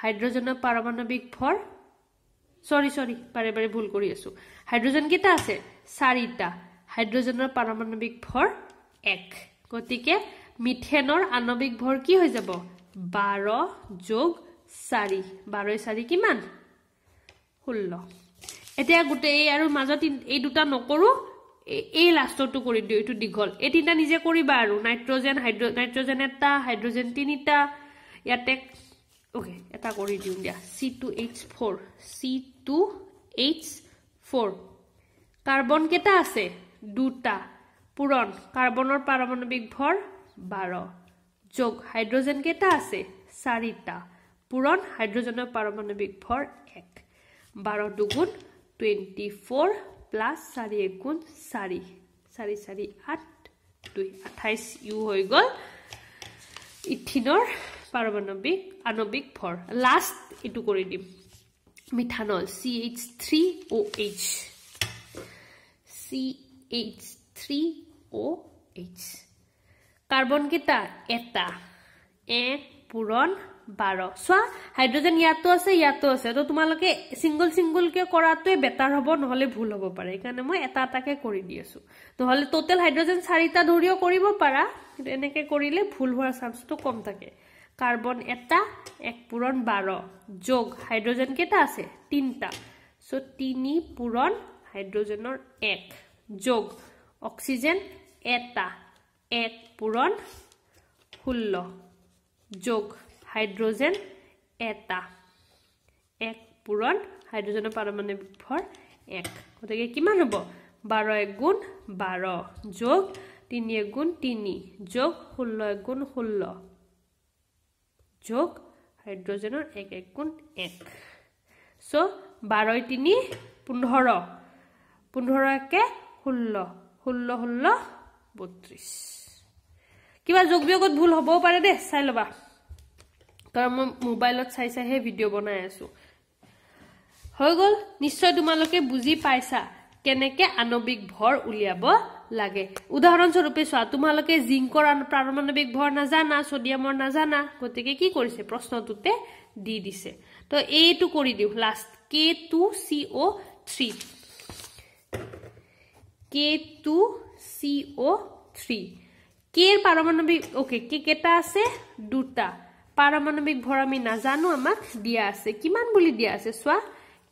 হাইড্ৰোজেনৰ পাৰমাণবিক ভৰ সৰি বাৰে ভুল কৰি আছো হাইড্ৰোজেন কেটা আছে 4টা হাইড্ৰোজেনৰ পাৰমাণবিক ভৰ 1 গতিকে মিথেনৰ আণবিক ভৰ কি হৈ যাব 12 যোগ 4 12 4 কিমান 16 এতিয়া গুটে এই আৰু মাজত এই দুটা নকৰো এই লাষ্টটো কৰি দিও এটো দিগল এই তিনটা নিজে কৰিবা আৰু নাইট্ৰজেন এটা হাইড্ৰোজেন তিনিটা ইয়াতে ওকে এটা কৰি দিও দিয়া C2H4 কাৰ্বন কেটা আছে দুটা পূৰণ কাৰ্বনৰ পাৰমাণবিক ভৰ 12 যোগ হাইড্ৰোজেন কেটা আছে 4টা পূৰণ হাইড্ৰোজেনৰ পাৰমাণবিক ভৰ 1 12 দুগুণ 24 প্লাস 4 গুণ 4 4 4 8 2 28 ইউ হৈ গল ইথিনৰ পাৰমাণবিক আণবিক ভৰ লাষ্ট এটু কৰি দিম মিথানল CH3OH কাৰ্বন কেটা এটা 1 পূৰণ 12 সো হাইড্ৰোজেন ইয়াতো আছে তো তোমালোকে সিঙ্গল কে কৰাটোই বেটাৰ হ'ব নহলে ভুল হ'ব পাৰে কাৰণে মই এটা এটাকে কৰি দি আছো নহলে টোটাল হাইড্ৰোজেন 4টা ধৰিও কৰিব পাৰা কিন্তু এনেকে কৰিলে ভুল হোৱাৰ চান্সটো কম থাকে কাৰ্বন এটা 1 পূৰণ 12 যোগ হাইড্ৰোজেন কেটা আছে 3টা সো 3 পূৰণ হাইড্ৰোজেনৰ 1 যোগ অক্সিজেন এটা 1 পূৰণ 16 যোগ হাইড্ৰোজেন এটা 1 পূৰণ হাইড্ৰোজেনৰ পাৰমাণবিক ভৰ 1 গতিকে কিমান হ'ব 12 1 গুণ 12 যোগ 3 1 গুণ 3 যোগ 16 1 গুণ 16 যোগ হাইড্ৰোজেনৰ 1 1 গুণ 1 সো 12 3 15 15 কে 16 16 16 32 কিবা যোগ বিয়োগত ভুল হ'বও পাৰে দে চাই লবা কাৰণ মই মোবাইলত চাই ভিডিও বনাই আছো হৈ গল নিশ্চয় তোমালোকে বুজি পাইছা কেনেকে আণবিক ভৰ উলিয়াব লাগে উদাহৰণ স্বৰূপে চোৱা তোমালোকে জিংকৰ পাৰমাণবিক ভৰ নাজানা সোডিয়ামৰ নাজানা গতিকে কি কৰিছে প্ৰশ্নটোতে দি দিছে তো এইটো কৰি দিও লাষ্ট K2CO3 K2CO3 কেৰ পাৰমাণবিক ওকে কে কেটা আছে দুটা পাৰমাণবিক ভৰ আমি নাজানো আমাক দিয়া আছে কিমান বুলি দিয়া আছে সোৱা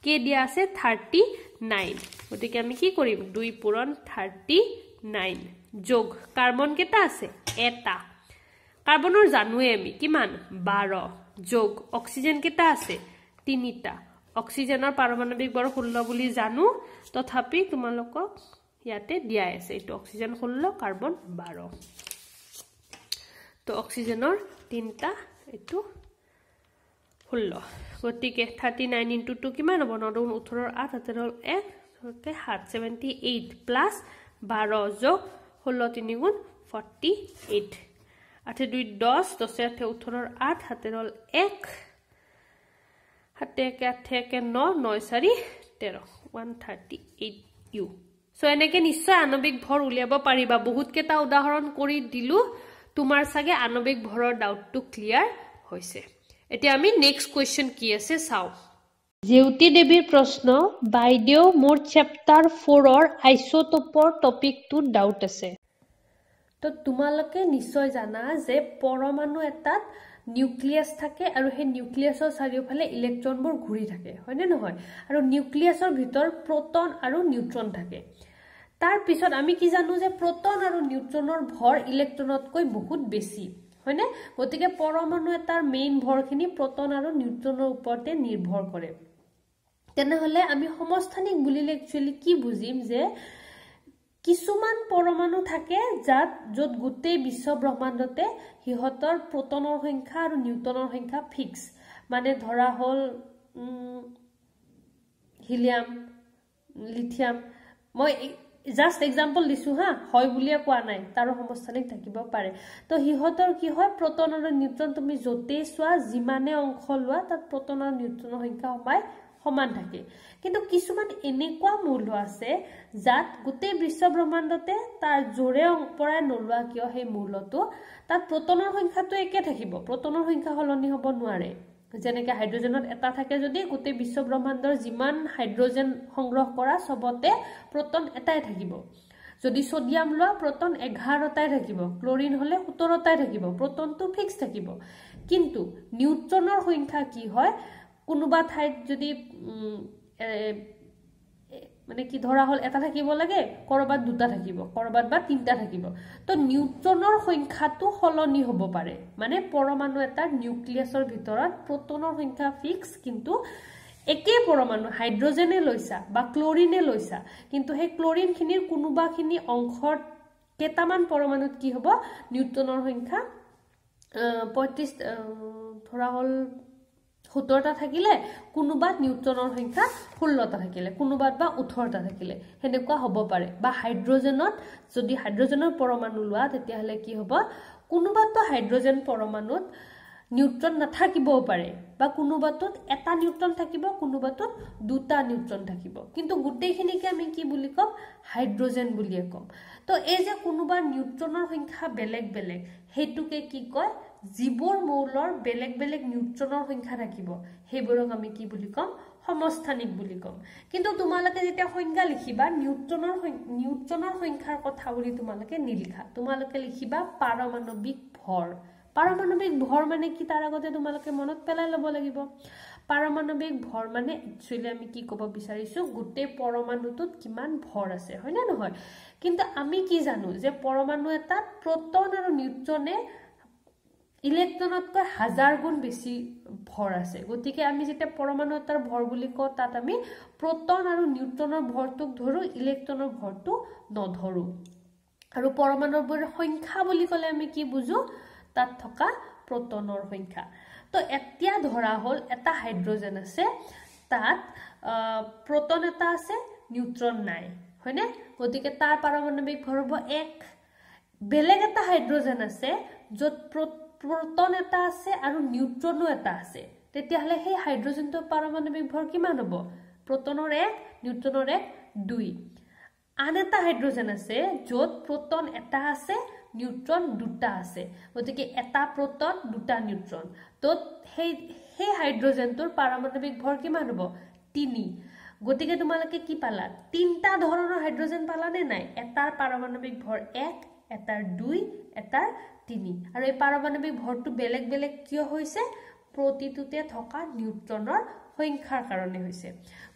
কে দিয়া আছে 39 গতিকে আমি কি কৰিম 2 পূৰণ 39 যোগ কাৰ্বন কেটা আছে এটা কাৰ্বনৰ জানুৱে আমি কিমান 12 যোগ অক্সিজেন কেটা আছে তিনিটা অক্সিজেনৰ পাৰমাণবিক ভৰ 16 বুলি জানো তথাপি তোমালোকক ইয়াতে দিয়া আছে এটো অক্সিজেন 16 কাৰ্বন 12 তো অক্সিজেনৰ তিনটা এটো 16 গতিকে 39 * 2 কিমান হ'ব 9 18 8 হাতেৰ হল 1 সতে 78 প্লাস 12 যোগ 16 3 গুণ 48 8 2 10 10 8 18 8 হাতেৰ হল 1 7 1 8 9 9 4 13 138 ইউ সো এনেকে নিশ্চয় আণবিক ভৰ উলিয়াব পাৰিবা বহুত কেটা উদাহৰণ কৰি দিলু তোমাৰ সাগে আণবিক ভৰৰ ডাউটটো ক্লিয়াৰ হৈছে এতিয়া আমি নেক্সট কোৱেশ্চন কি আছে চাও জেউতি দেৱীৰ প্ৰশ্ন বাইদেউ মোৰ চেপ্টাৰ 4 ৰ আইসোটোপৰ টপিকটো ডাউট আছে তো তোমালোকে নিশ্চয় জানা যে পৰমাণু এটাত নিউক্লিয়াছ থাকে আৰু সেই নিউক্লিয়াছৰ চাৰিওফালে ইলেক্ট্ৰনবোৰ ঘূৰি থাকে হয়নে নহয় আৰু নিউক্লিয়াছৰ ভিতৰ প্ৰোটন আৰু নিউট্ৰন থাকে তাৰ পিছত আমি কি জানো যে প্ৰোটন আৰু নিউট্ৰনৰ ভৰ ইলেক্ট্ৰনতকৈ বহুত বেছি হয়নে গতিকে পৰমাণু এটাৰ মেইন ভৰখিনি প্ৰোটন আৰু নিউট্ৰনৰ ওপৰতে নিৰ্ভৰ কৰে তেনেহলে আমি সমস্থানিক বুলিলে একচুয়ালি কি বুজিম যে কিছুমান পৰমাণু থাকে যত গোটেই বিশ্ব ব্ৰহ্মাণ্ডতে হিহতৰ প্ৰোটনৰ সংখ্যা আৰু নিউট্ৰনৰ সংখ্যা ফিক্স মানে ধৰা হল হিলিয়াম লিথিয়াম মই জাস্ট এক্সাম্পল দিছো হা হয় বুলিয়ে কোৱা নাই তাৰ সমস্থানিক থাকিব পাৰে তো হিহতৰ কি হয় প্ৰোটন আৰু নিউট্ৰন তুমি যতে সোৱা জিমানে অংশ লোৱা তাত প্ৰোটন আৰু নিউট্ৰনৰ সংখ্যা সমান থাকে কিন্তু কিছুমান এনেকুৱা মূল আছে যাত গোটেই বিশ্ব ব্ৰহ্মাণ্ডতে তাৰ জোৰে পৰাই নলোৱা কিয় সেই মূলটো তাত প্ৰোটনৰ সংখ্যাটো একে থাকিব প্ৰোটনৰ সংখ্যা হলনি হ'ব নোৱাৰে যেনেকৈ হাইড্ৰোজেনত এটা থাকে যদি গোটেই বিশ্ব ব্ৰহ্মাণ্ডৰ যিমান হাইড্ৰোজেন সংগ্ৰহ কৰা সবতে প্ৰোটন এটাই থাকিব যদি সোডিয়াম লোৱা প্ৰোটন 11টাই থাকিব ক্লোৰিন হলে 17টাই থাকিব প্ৰোটনটো ফিক্স থাকিব কিন্তু নিউট্ৰনৰ সংখ্যা কি হয় কোনোবা ঠাইত যদি মানে কি ধৰা হল এটা থাকিব লাগে কৰবাত দুটা থাকিব কৰবাত বা তিনটা থাকিব তো নিউট্ৰনৰ সংখ্যাটো হলনি হ'ব পাৰে মানে পৰমাণু এটা নিউক্লিয়াছৰ ভিতৰত প্ৰোটনৰ সংখ্যা ফিক্স কিন্তু একে পৰমাণু হাইড্ৰোজেনে লৈছা বা ক্লোৰিনে লৈছা কিন্তু সেই ক্লোৰিন খিনিৰ কোনোবাখিনি অংশত কেটামান পৰমাণুত কি হ'ব নিউট্ৰনৰ সংখ্যা 35 ধৰা হল 17টা থাকিলে কোনোবাত নিউট্ৰনৰ সংখ্যা 16টা থাকিলে কোনোবাত বা 18টা থাকিলে হেনেকুৱা হ'ব পাৰে বা হাইড্ৰোজেনত যদি হাইড্ৰোজেনৰ পৰমাণু লোৱা তেতিয়া হলে কি হ'ব কোনোবাত হাইড্ৰোজেন পৰমাণুত নিউট্ৰন নাথাকিবও পাৰে বা কোনোবাতত এটা নিউট্ৰন থাকিব কোনোবাতত দুটা নিউট্ৰন থাকিব কিন্তু গুটেইখিনিকে আমি কি বুলি কম হাইড্ৰোজেন বুলিয়ে কম তো এই যে কোনোবা নিউট্ৰনৰ সংখ্যা বেলেগ বেলেগ হেতুকে কি কয় জীবৰ মৌলৰ বেলেগ বেলেগ নিউট্ৰনৰ সংখ্যা থাকিব হেবোৰক আমি কি বুলি কম সমস্থানিক বুলি কম কিন্তু তোমালোকে যেতিয়া সংজ্ঞা লিখিবা নিউট্ৰনৰ সংখ্যাৰ কথা বুলি তোমালোকে নিলিখা তোমালোকে লিখিবা পাৰমাণবিক ভৰ পাৰমাণবিক ভৰ মানে কি তাৰ আগতে তোমালোকে মনত পেলাই লব লাগিব পাৰমাণবিক ভৰ মানে একচুয়ালি আমি কি ক'ব বিচাৰিছো গোটেই পৰমাণুটোত কিমান ভৰ আছে হয় না নহয় কিন্তু আমি কি জানো যে পৰমাণু এটা প্ৰোটন আৰু নিউট্ৰনে ইলেক্ট্ৰনতকৈ 1000 গুণ বেছি ভৰ আছে গতিকে আমি যেতিয়া পৰমাণু এটাৰ ভৰ বুলি কওঁ তাত আমি প্ৰোটন আৰু নিউট্ৰনৰ ভৰটোক ধৰো ইলেক্ট্ৰনৰ ভৰটো নধৰো আৰু পৰমাণুৰ সংখ্যা বুলি ক'লে আমি কি বুজো তাত থকা প্ৰোটনৰ সংখ্যা তো এতিয়া ধৰা হল এটা হাইড্ৰোজেন আছে তাত প্ৰোটন এটা আছে নিউট্ৰন নাই হয়নে গতিকে তাৰ পাৰমাণবিক ভৰ হ'ব 1 বেলেগ এটা হাইড্ৰোজেন আছে যত প্ৰোটন এটা আছে আৰু নিউট্ৰনো এটা আছে তেতিয়া হলে সেই হাইড্ৰোজেনটোৰ পাৰমাণবিক ভৰ কিমান হ'ব প্ৰোটনৰ 1 নিউট্ৰনৰ 1 2 আন এটা হাইড্ৰোজেন আছে যত প্ৰোটন এটা আছে নিউট্ৰন দুটা আছে গতিকে এটা প্ৰোটন দুটা নিউট্ৰন তো সেই হাইড্ৰোজেনটোৰ পাৰমাণবিক ভৰ কিমান হ'ব 3 গতিকে তোমালোকে কি পালা তিনটা ধৰণৰ হাইড্ৰোজেন পালা নে নাই এটাৰ পাৰমাণবিক ভৰ 1 এটাৰ 2 এটাৰ 3 আৰু এই পাৰমাণবিক ভৰটো বেলেগ বেলেগ কিয় হৈছে প্ৰতিটোতে থকা নিউট্ৰনৰ সংখ্যাৰ কাৰণে হৈছে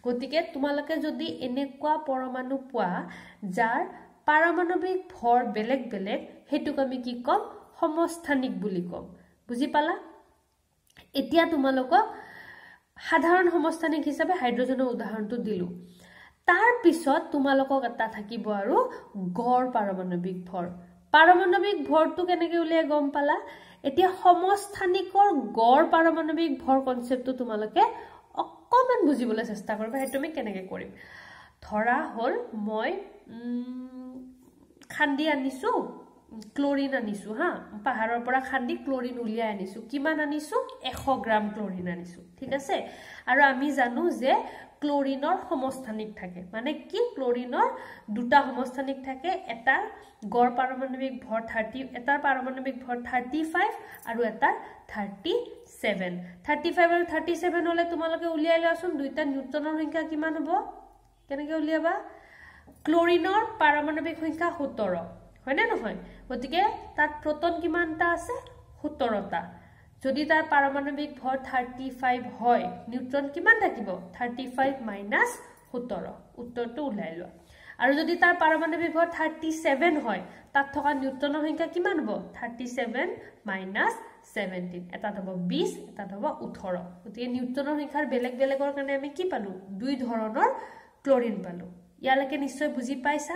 গতিকে তোমালোকে যদি এনেকুৱা পৰমাণু পোৱা যাৰ পাৰমাণবিক ভৰ বেলেগ বেলেগ হেতুক আমি কি কম সমস্থানিক বুলি কম বুজি পালা এতিয়া তোমালোকক সাধাৰণ সমস্থানিক হিচাপে হাইড্ৰোজেনৰ উদাহৰণটো দিলু তাৰ পিছত তোমালোকক এটা থাকিব আৰু গড় পাৰমাণবিক ভৰটো কেনেকৈ উলিয়াই গম পালা এতিয়া সমস্থানিকৰ গড় পাৰমাণবিক ভৰ কনসেপ্টটো তোমালোকে অকমান বুজিবলৈ চেষ্টা কৰিবা হেতু আমি কেনেকৈ কৰিম ধৰা হল মই খান্দি আনিছো ক্লোৰিন আনিছো হা পাহাৰৰ পৰা খান্দি ক্লোৰিন উলিয়াই আনিছো কিমান আনিছো 100 গ্ৰাম ক্লোৰিন আনিছো ঠিক আছে আৰু আমি জানো যে ক্লোৰিনৰ সমস্থানিক থাকে মানে কি ক্লোৰিনৰ দুটা সমস্থানিক থাকে এটা গড় পাৰমাণবিক ভৰ 30 এটা পাৰমাণবিক ভৰ 35 আৰু এটা 37 35 আৰু 37 হলে তোমালোকে উলিয়াই লোৱাচোন দুইটা নিউট্ৰনৰ সংখ্যা কিমান হ'ব কেনেকৈ উলিয়াবা ক্লোৰিনৰ পাৰমাণবিক সংখ্যা 17 হয়নে নহয় গতিকে তাত প্ৰোটন কিমানটা আছে 17টা যদি তাৰ পাৰমাণবিক ভৰ 35 হয় নিউট্ৰন কিমান থাকিব 35 মাইনাস 17 উত্তৰটো উলাই লোৱা আৰু যদি তাৰ পাৰমাণবিক ভৰ 37 হয় তাত থকা নিউট্ৰনৰ সংখ্যা কিমান হ'ব 37 মাইনাস 17 এটা হ'ব 20 এটা হ'ব 18 গতিকে নিউট্ৰনৰ সংখ্যাৰ বেলেগ বেলেগৰ কাৰণে আমি কি পালো দুই ধৰণৰ ক্লোৰিন পালো ইয়ালৈকে নিশ্চয় বুজি পাইছা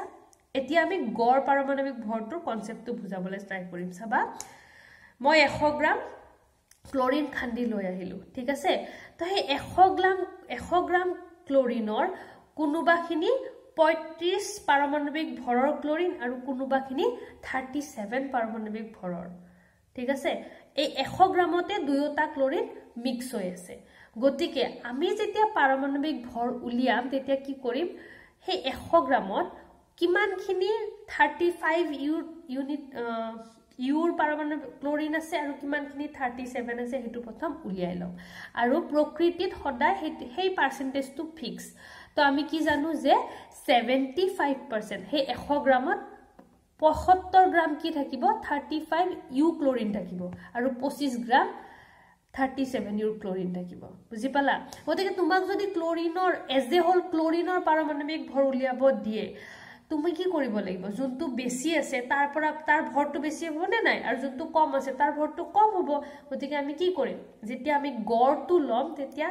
এতিয়া আমি গড় পাৰমাণবিক ভৰটোৰ কনসেপ্টটো বুজাবলৈ ট্ৰাই কৰিম চাবা মই 100 গ্ৰাম ক্লোৰিন খান্দি লৈ আহিলো ঠিক আছে তো এই 100 গ্ৰাম ক্লোৰিনৰ কোনোবাখিনি 35 পাৰমাণবিক ভৰৰ ক্লোৰিন আৰু কোনোবাখিনি 37 পাৰমাণবিক ভৰৰ ঠিক আছে এই 100 গ্ৰামতে দুয়োটা ক্লোৰিন মিক্স হৈ আছে গতিকে আমি যেতিয়া পাৰমাণবিক ভৰ উলিয়াম তেতিয়া কি কৰিম সেই 100 গ্ৰামত কিমানখিনি 35 ইউনিট ইউৰ পাৰমাণবিক ক্লোৰিন আছে আৰু কিমানখিনি 37 আছে হেতু প্ৰথম উলিয়াই লম আৰু প্ৰকৃতিত সদায় সেই পাৰ্সেন্টেজটো ফিক্স তো আমি কি জানো যে 75% সেই 100 গ্ৰামত 75 গ্ৰাম কি থাকিব 35 ইউ ক্লোৰিন থাকিব আৰু 25 গ্ৰাম 37 ইউৰ ক্লোৰিন থাকিব বুজি পালা গতিকে তোমাক যদি ক্লোৰিনৰ এজ এ হোল ক্লোৰিনৰ পাৰমাণবিক ভৰ উলিয়াব দিয়ে তুমি কি কৰিব লাগিব যোনটো বেছি আছে তাৰ পৰা তাৰ ভৰটো বেছি হ'ব নে নাই আৰু যোনটো কম আছে তাৰ ভৰটো কম হ'ব গতিকে আমি কি কৰিম যেতিয়া আমি গড়টো লম তেতিয়া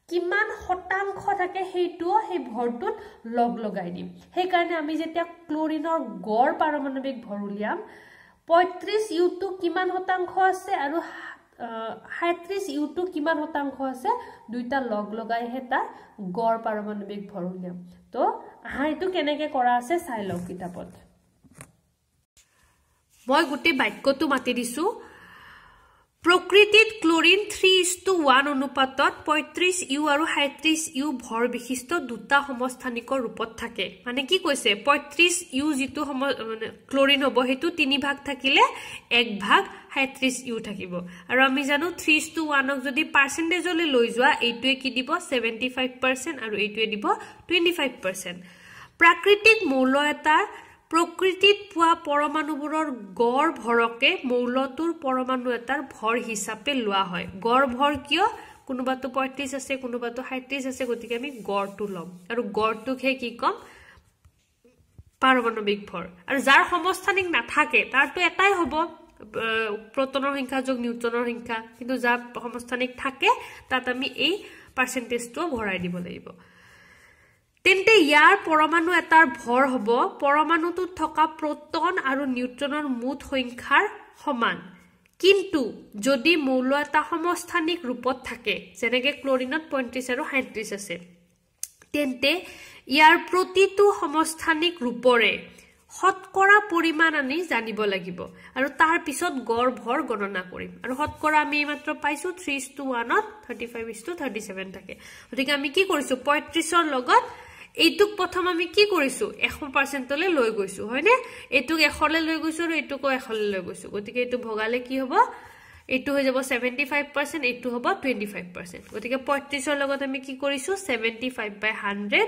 কিমান শতাংশ থাকে হেইটো সেই ভৰটোত লগ লগাই দিম সেই কাৰণে আমি যেতিয়া ক্লোৰিনৰ গড় পাৰমাণবিক ভৰ উলিয়াম 35 ইউটো কিমান শতাংশ আছে আৰু 37 ইউটো কিমান শতাংশ আছে দুইটা লগ লগাই হেতা গড় পাৰমাণবিক ভৰ উলিয়াম তো আহাইটো কেনেকে কৰা আছে চাই লও কিতাপত মই গুটি বাক্যটো মাতি দিছো প্ৰকৃতিত ক্লোৰিন 3:1 অনুপাতত 35 ইউ আৰু 37 ইউ ভৰ বিশিষ্ট দুটা সমস্থানিকৰ ৰূপত থাকে মানে কি কৈছে 35 ইউ যেটো মানে ক্লোৰিন হ'ব হেতু 3 ভাগ থাকিলে 1 ভাগ 37 ইউ থাকিব আৰু আমি জানো 3:1 ক যদি পাৰ্সেন্টেজলৈ লৈ যোৱা এইটোৱে কি দিব 75% আৰু এইটোৱে দিব 25% প্ৰাকৃতিক মৌল এটা প্ৰকৃতিত পোৱা পৰমাণুবোৰৰ গড় ভৰকে মৌলটোৰ পৰমাণু এটাৰ ভৰ হিচাপে লোৱা হয় গড় ভৰ কিয় কোনোবাটো 35 আছে কোনোবাটো 37 আছে গতিকে আমি গড়টো লম আৰু গড়টোকে কি কম পাৰমাণবিক ভৰ আৰু যাৰ সমস্থানিক নাথাকে তাৰটো এটাই হ'ব প্ৰোটনৰ সংখ্যা যোগ নিউট্ৰনৰ সংখ্যা কিন্তু যাৰ সমস্থানিক থাকে তাত আমি এই পাৰ্সেন্টেজটো ভৰাই দিব লাগিব তেন্তে ইয়াৰ পৰমাণু এটাৰ ভৰ হ'ব পৰমাণুটোত থকা প্ৰোটন আৰু নিউট্ৰনৰ মুঠ সংখ্যাৰ সমান কিন্তু যদি মৌল এটা সমস্থানিক ৰূপত থাকে যেনেকৈ ক্লোৰিনত 35 আৰু 37 আছে তেন্তে ইয়াৰ প্ৰতিটো সমস্থানিক ৰূপৰে শতকৰা পৰিমাণ আমি জানিব লাগিব আৰু তাৰ পিছত গড় ভৰ গণনা কৰিম আৰু শতকৰা আমি মাত্ৰ পাইছো 3:1 ত 35:37 থাকে গতিকে আমি কি কৰিছো 35 ৰ লগত এইটুক প্ৰথম আমি কি কৰিছো 100% লৈ লৈ গৈছো হয়নে এইটুক 100 লৈ লৈ গৈছো আৰু এইটুকো 100 লৈ লৈ গৈছো গতিকে এইটো ভগালে কি হ'ব এইটো হৈ যাব 75% এইটো হ'ব 25% গতিকে 35 ৰ লগত আমি কি কৰিছো 75/100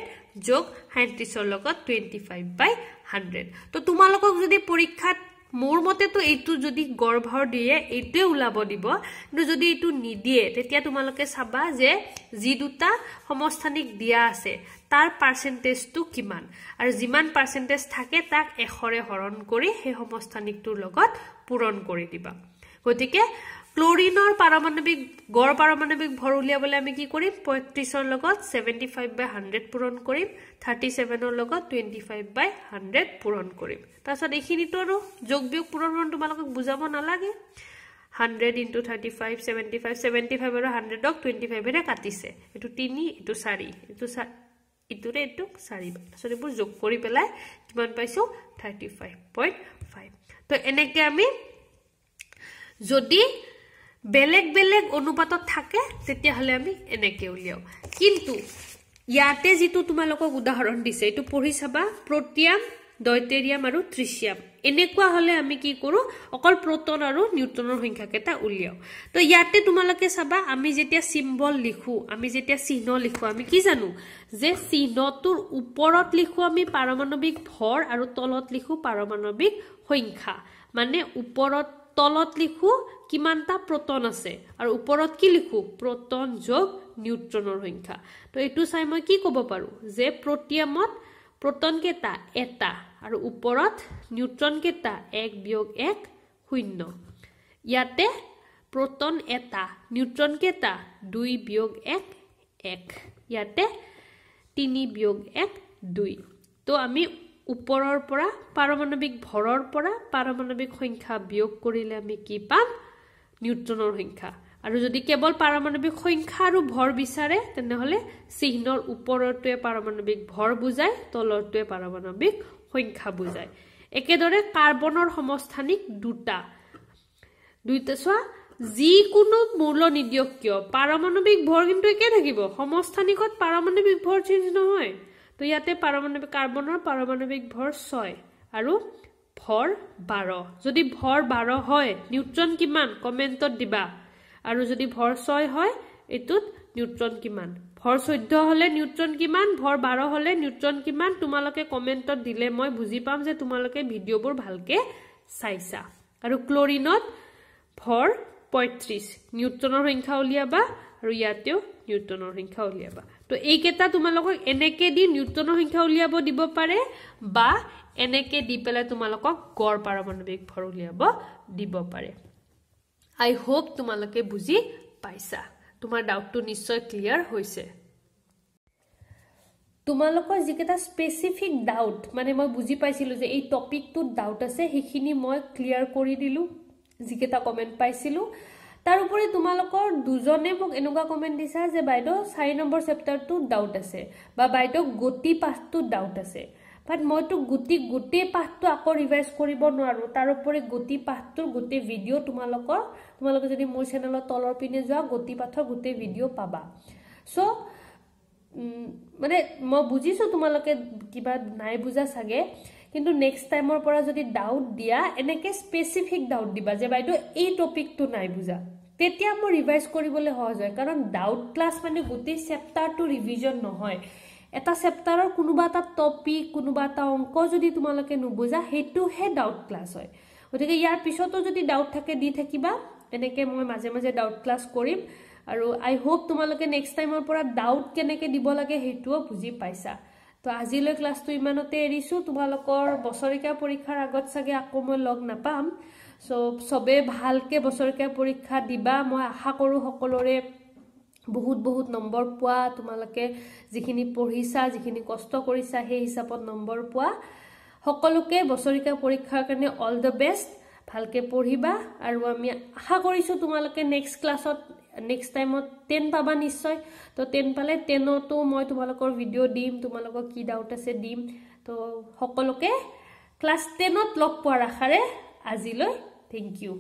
যোগ 37 ৰ লগত 25/100 তো তোমালোকক যদি পৰীক্ষাত মোৰ মতে তো এইটো যদি গড় ভৰ দিয়ে এইটোৱে উলাব দিব কিন্তু যদি এইটো নিদিয়ে তেতিয়া তোমালোকে চাবা যে যি দুটা সমস্থানিক দিয়া আছে তাৰ পাৰ্সেন্টেজটো কিমান আৰু যিমান পাৰ্সেন্টেজ থাকে তাক 100 ৰে হৰণ কৰি সেই সমস্থানিকটোৰ লগত পূৰণ কৰি দিবা গতিকে ক্লোৰিনৰ পাৰমাণবিক গড় পাৰমাণবিক ভৰ উলিয়াবলৈ আমি কি কৰিম 35 ৰ লগত 75/100 পূৰণ কৰিম 37 ৰ লগত 25/100 পূৰণ কৰিম তাৰছত এইখিনিটো আৰু যোগ বিয়োগ পূৰণ তোমালোকক বুজাব নালাগে 100 * 35 75 আৰু 100ক 25 ৰে কাটিছে এটো 3 এটো 4 এটো ইটোৰে এটো 4 তাৰছত এইবোৰ যোগ কৰি পেলাই কিমান পাইছো 35.5 তো এনেকে আমি যদি বেলেগ বেলেগ অনুপাতত থাকে তেতিয়া হলে আমি এনেকে উলিয়াও কিন্তু ইয়াতে যেটো তোমালোকক উদাহৰণ দিছে এটো পঢ়ি চাবা প্ৰোটিয়াম deuterium আৰু tritium এনেকুৱা হলে আমি কি কৰো অকল proton আৰু neutronৰ সংখ্যা কেটা উলিয়াও তো ইয়াতে তোমালোকে চাবা আমি যেতিয়া সিম্বল লিখো আমি যেতিয়া চিহ্ন লিখো আমি কি জানো যে চিহ্নটোৰ ওপৰত লিখো আমি পাৰমাণবিক ভৰ আৰু তলত লিখো পাৰমাণবিক সংখ্যা মানে ওপৰত তলত লিখো কিমানটা proton আছে আৰু ওপৰত কি লিখো proton যোগ নিউট্ৰনৰ সংখ্যা তো এটো চাই মই কি ক'ব পাৰো যে প্ৰটিয়ামত proton কেটা এটা আৰু ওপৰত নিউট্ৰন কেটা 1 বিয়োগ 1 শূন্য ইয়াতে proton এটা নিউট্ৰন কেটা 2 বিয়োগ 1 1 ইয়াতে 3 বিয়োগ 1 2 তো আমি ওপৰৰ পৰা পাৰমাণবিক ভৰৰ পৰা পাৰমাণবিক সংখ্যা বিয়োগ কৰিলে আমি কি পাম নিউট্ৰনৰ সংখ্যা আৰু যদি কেৱল পাৰমাণবিক সংখ্যা আৰু ভৰ বিচাৰে তেনে হলে চিহ্নৰ ওপৰৰটোৱে পাৰমাণবিক ভৰ বুজায় তলৰটোৱে পাৰমাণবিক সংখ্যা বুজায় একেদৰে কাৰ্বনৰ সমস্থানিক দুটা চোৱা যি কোনো মূল্য নিদিয়ক কিয় পাৰমাণবিক ভৰ কিন্তু একে থাকিব সমস্থানিকত পাৰমাণবিক ভৰ চেঞ্জ নহয় তো ইয়াতে পাৰমাণবিক কাৰ্বনৰ পাৰমাণবিক ভৰ 6 আৰু ভৰ 12 যদি ভৰ 12 হয় নিউট্ৰন কিমান কমেন্টত দিবা আৰু যদি ভৰ 6 হয় এতুত নিউট্ৰন কিমান ভৰ 14 হলে নিউট্ৰন কিমান ভৰ 12 হলে নিউট্ৰন কিমান তোমালোকে কমেন্টত দিলে মই বুজি পাম যে তোমালোকে ভিডিওবোৰ ভালকে চাইছা আৰু ক্লোৰিনত ভৰ 35 নিউট্ৰনৰ সংখ্যা উলিয়াবা আৰু ইয়াতেও নিউট্ৰনৰ সংখ্যা উলিয়াবা তো এই কেটা তোমালোকক এনেকে দি নিউট্ৰনৰ সংখ্যা উলিয়াব দিব পাৰে বা এনেকে দি পেলাই তোমালোকক গড় পাৰমাণবিক ভৰ উলিয়াব দিব পাৰে I hope তোমালোকে বুজি পাইছা তোমাৰ ডাউটটো নিশ্চয় ক্লিয়াৰ হৈছে তোমালোকৰ যিকেটা স্পেসিফিক ডাউট মানে মই বুজি পাইছিলো যে এই টপিকটোত ডাউট আছে হেখিনি মই ক্লিয়াৰ কৰি দিলো যিকেটা কমেন্ট পাইছিলো তাৰ উপৰি তোমালোকৰ দুজনে মোক এনেকুৱা কমেন্ট দিছা যে বাইদেউ 4 নম্বৰ চেপ্টাৰটো ডাউট আছে বা বাইদেউ গতি পাঠটো ডাউট আছে বাট মইতো গোটেই পাঠটো আকৌ ৰিভাইজ কৰিব নোৱাৰো তাৰ উপৰি গতি পাঠটোৰ গোটেই ভিডিও তোমালোকে যদি মোৰ চেনেলত তলৰ পিনে যোৱা গতি পাঠৰ গোটেই ভিডিও পাবা সো মানে মই বুজিছো তোমালোকে কিবা নাই বুজা সাগে কিন্তু নেক্সট টাইমৰ পৰা যদি ডাউট দিয়া এনেকে স্পেসিফিক ডাউট দিবা যে বাইদেউ এই টপিকটো নাই বুজা তেতিয়া মই ৰিভাইজ কৰিবলৈ সহজ হয় কাৰণ ডাউট ক্লাস মানে গোটেই চেপ্টাৰটো ৰিভিজন নহয় এটা চেপ্টাৰৰ কোনোবা এটা টপিক কোনোবা এটা অংক যদি তোমালোকে নুবুজা হেতু হে ডাউট ক্লাস হয় গতিকে ইয়াৰ পিছতো যদি ডাউট থাকে দি থাকিবা এনেকে মই মাজে মাজে ডাউট ক্লাস কৰিম আৰু আই হোপ তোমালোকে নেক্সট টাইমৰ পৰা ডাউট কেনেকে দিব লাগে হেতুও বুজি পাইছা তো আজিলৈ ক্লাসটো ইমানতে এৰিছো তোমালোকৰ বছৰিকা পৰীক্ষাৰ আগত সাগে আকৌ মই লগ নাপাম সো সবে ভালকে বছৰিকা পৰীক্ষা দিবা মই আশা কৰো সকলোৰে বহুত নম্বৰ পোৱা তোমালোকে যিখিনি পঢ়িছা যিখিনি কষ্ট কৰিছা হে হিচাপত নম্বৰ পোৱা সকলোকে বছৰিকা পৰীক্ষাৰ কাৰণে অল দ্য বেষ্ট ভালকে পঢ়িবা আৰু আমি আশা কৰিছো তোমালোকে নেক্সট ক্লাছত নেক্সট টাইমত 10 পাবা নিশ্চয় তো 10 পালে 10 তো মই তোমালোকৰ ভিডিও দিম তোমালোকৰ কি ডাউট আছে দিম তো সকলোকে ক্লাস 10 ত লগ পোৱাৰ আশাৰে আজিলৈ থ্যাংক ইউ